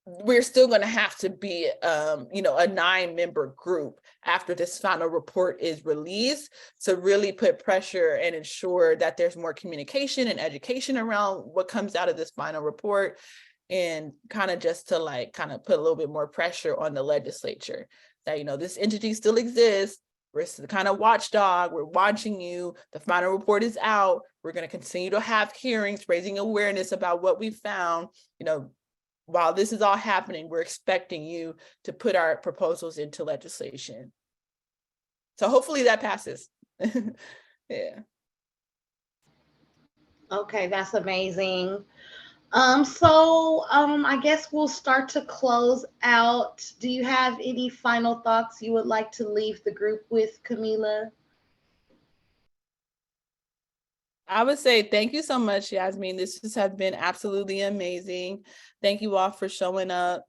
we're still going to have to be, you know, a 9-member group after this final report is released, to really put pressure and ensure that there's more communication and education around what comes out of this final report, and kind of just to like kind of put a little bit more pressure on the legislature that, you know, this entity still exists. We're the kind of watchdog. We're watching you. The final report is out. We're going to continue to have hearings, raising awareness about what we found. You know, while this is all happening, we're expecting you to put our proposals into legislation. So hopefully that passes. Yeah. Okay, that's amazing. I guess we'll start to close out. Do you have any final thoughts you would like to leave the group with, Kamilah? I would say thank you so much, Yasmin. This has been absolutely amazing. Thank you all for showing up,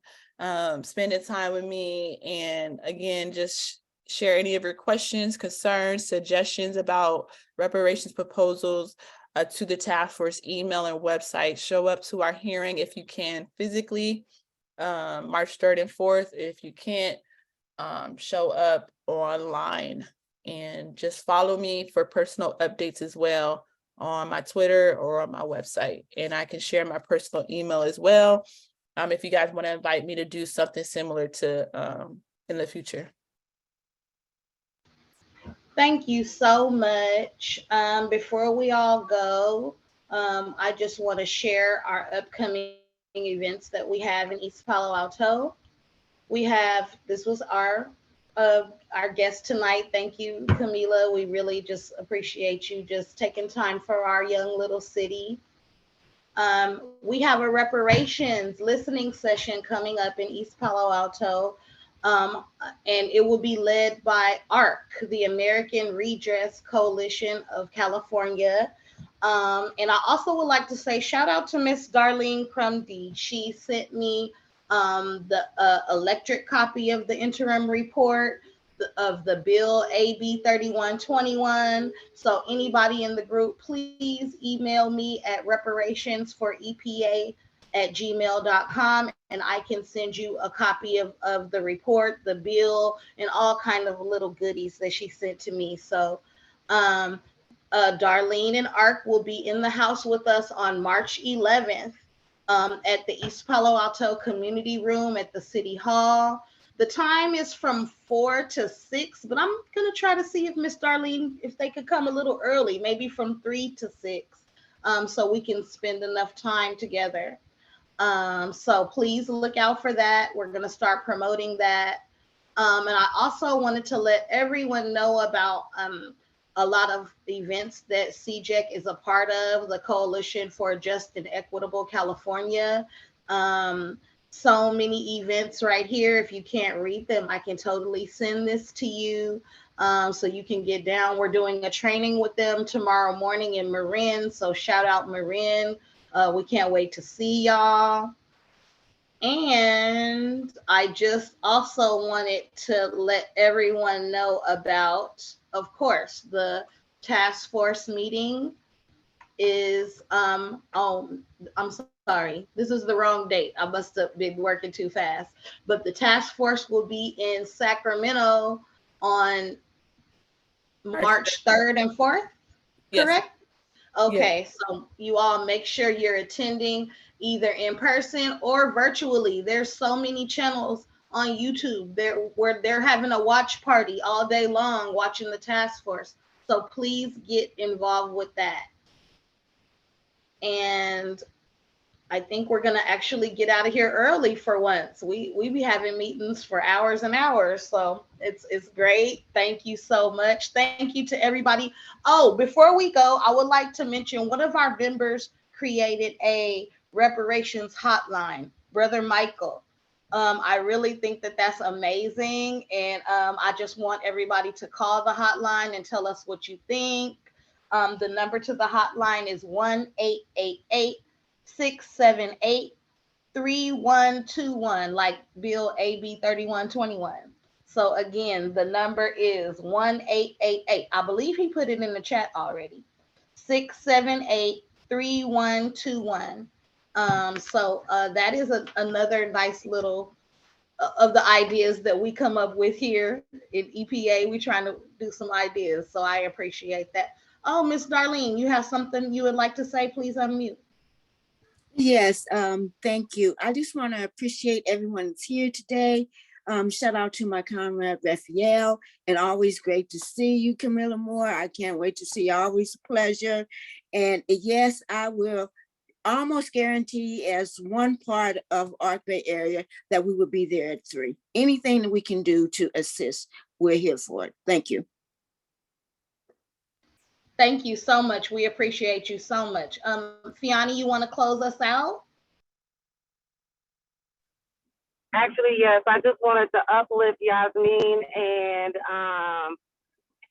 spending time with me, and again, just share any of your questions, concerns, suggestions about reparations proposals to the task force email and website. Show up to our hearing if you can physically, March 3rd and 4th. If you can't, show up online, and just follow me for personal updates as well on my Twitter or on my website. And I can share my personal email as well, if you guys want to invite me to do something similar to in the future. Thank you so much. Before we all go, I just want to share our upcoming events that we have in East Palo Alto. This was our guest tonight. Thank you, Kamilah. We really just appreciate you just taking time for our young little city. We have a reparations listening session coming up in East Palo Alto, and it will be led by ARC, the American Redress Coalition of California. And I also would like to say shout out to Miss Darlene Crumdy. She sent me the electric copy of the interim report of the bill AB 3121. So anybody in the group, please email me at reparationsforepa@gmail.com, and I can send you a copy of the report, the bill, and all kind of little goodies that she sent to me. So Darlene and ARC will be in the house with us on March 11th. At the East Palo Alto Community Room at the City Hall. The time is from 4 to 6, but I'm going to try to see if Miss Darlene, if they could come a little early, maybe from 3 to 6, so we can spend enough time together. So please look out for that. We're going to start promoting that. And I also wanted to let everyone know about a lot of events that CJEC is a part of, the Coalition for a Just and Equitable California. So many events right here. If you can't read them, I can totally send this to you so you can get down. We're doing a training with them tomorrow morning in Marin. So shout out Marin. We can't wait to see y'all. And I just also wanted to let everyone know about, of course, the task force meeting is, I'm sorry, this is the wrong date. I must have been working too fast. But the task force will be in Sacramento on March 3rd and 4th, correct? Yes. Okay, yes. So you all make sure you're attending either in person or virtually. There's so many channels on YouTube where they're having a watch party all day long watching the task force. So please get involved with that. And I think we're gonna actually get out of here early for once. We be having meetings for hours and hours, so it's great. Thank you so much. Thank you to everybody. Oh, before we go, I would like to mention one of our members created a reparations hotline, Brother Michael. I really think that that's amazing, and I just want everybody to call the hotline and tell us what you think. The number to the hotline is 1-888-678-7666. 3121, like Bill AB 3121. So again, the number is 1888. I believe he put it in the chat already. 678-3121. That is another nice little of the ideas that we come up with here in EPA. We're trying to do some ideas, so I appreciate that. Oh, Miss Darlene, you have something you would like to say? Please unmute. Yes, thank you. I just want to appreciate everyone that's here today. Shout out to my comrade Raphael, and always great to see you, Kamilah Moore. I can't wait to see you. Always a pleasure. And yes, I will almost guarantee as one part of Arc Bay area that we will be there at 3. Anything that we can do to assist, we're here for it. Thank you. Thank you so much. We appreciate you so much. Fiona, you want to close us out? Actually, yes, I just wanted to uplift Yasmin, and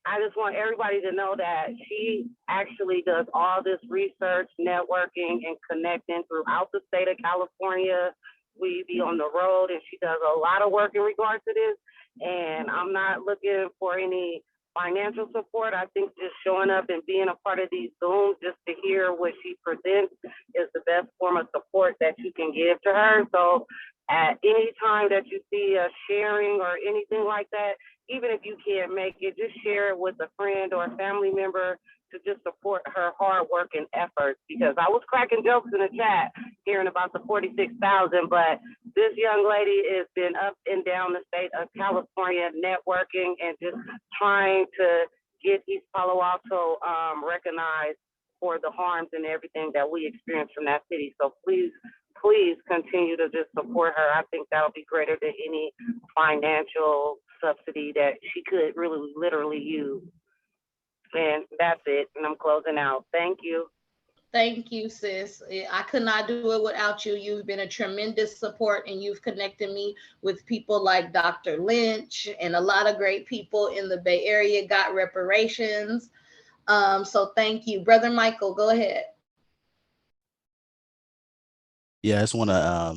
I just want everybody to know that she actually does all this research, networking, and connecting throughout the state of California. We be on the road, and she does a lot of work in regards to this. And I'm not looking for any financial support. I think just showing up and being a part of these Zooms just to hear what she presents is the best form of support that you can give to her. So at any time that you see a sharing or anything like that, even if you can't make it, just share it with a friend or a family member to just support her hard work and efforts. Because I was cracking jokes in the chat hearing about the 46,000, but this young lady has been up and down the state of California networking and just trying to get East Palo Alto recognized for the harms and everything that we experience from that city. So please continue to just support her. I think that'll be greater than any financial subsidy that she could really literally use. And that's it. And I'm closing out. Thank you. Thank you, sis. I could not do it without you. You've been a tremendous support, and you've connected me with people like Dr. Lynch and a lot of great people in the Bay Area. Got reparations. So thank you. Brother Michael, go ahead. Yeah, I just want to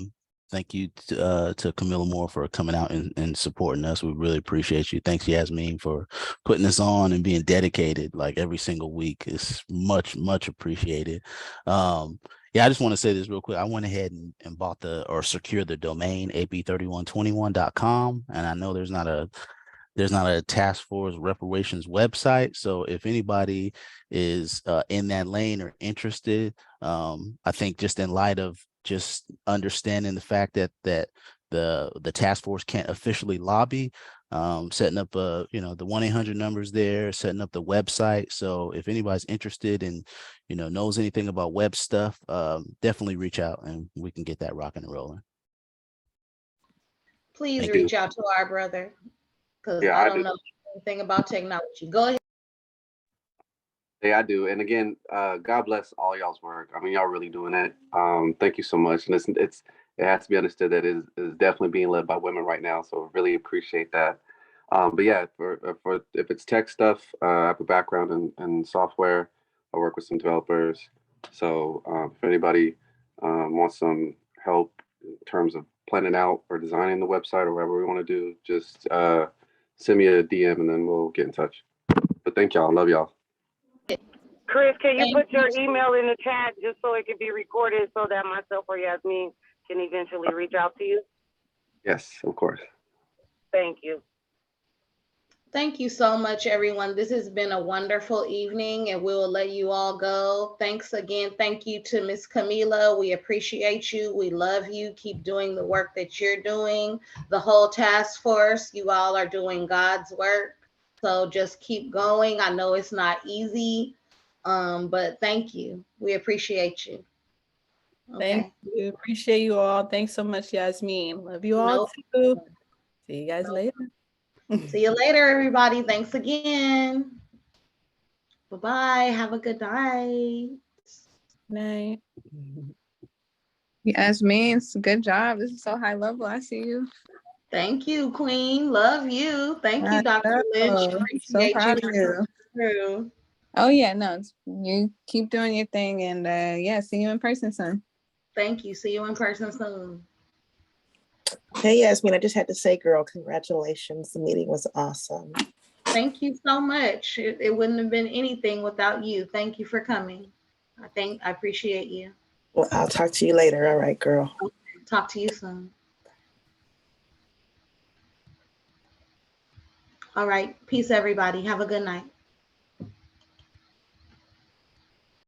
thank you to Kamilah Moore for coming out and supporting us. We really appreciate you. Thanks, Yasmin, for putting this on and being dedicated like every single week. It's much, much appreciated. Yeah, I just want to say this real quick. I went ahead and bought secured the domain ab3121.com, and I know there's not a task force reparations website. So if anybody is in that lane or interested, I think just in light of just understanding the fact that the task force can't officially lobby, setting up the 1-800 numbers there, setting up the website. So if anybody's interested and knows anything about web stuff, definitely reach out and we can get that rocking and rolling. Please reach out to our brother, because I don't know anything about technology. Go ahead. Yeah, I do. And again, God bless all y'all's work. I mean, y'all really doing it. Thank you so much. And it has to be understood that it is definitely being led by women right now. So really appreciate that. But yeah, for if it's tech stuff, I have a background in software. I work with some developers. So if anybody wants some help in terms of planning out or designing the website or whatever we want to do, just send me a DM and then we'll get in touch. But thank y'all. Love y'all. Chris, can you put your email in the chat just so it can be recorded so that myself or Yasmin can eventually reach out to you? Yes, of course. Thank you. Thank you so much, everyone. This has been a wonderful evening, and we'll let you all go. Thanks again. Thank you to Miss Kamilah. We appreciate you. We love you. Keep doing the work that you're doing. The whole task force, you all are doing God's work. So just keep going. I know it's not easy, but thank you. We appreciate you. Okay. Thank you. Appreciate you all. Thanks so much, Yasmin. Love you all too. See you guys later. See you later, everybody. Thanks again. Bye-bye. Have a good night. Night. Yasmin, good job. This is so high level. I see you. Thank you, Queen. Love you. Thank you, Dr. Lynch. So proud of you. Oh yeah, no, you keep doing your thing, and yeah, see you in person soon. Thank you. See you in person soon. Hey, Yasmin, I just had to say, girl, congratulations. The meeting was awesome. Thank you so much. It wouldn't have been anything without you. Thank you for coming. I appreciate you. Well, I'll talk to you later. All right, girl. Okay. Talk to you soon. All right. Peace, everybody. Have a good night.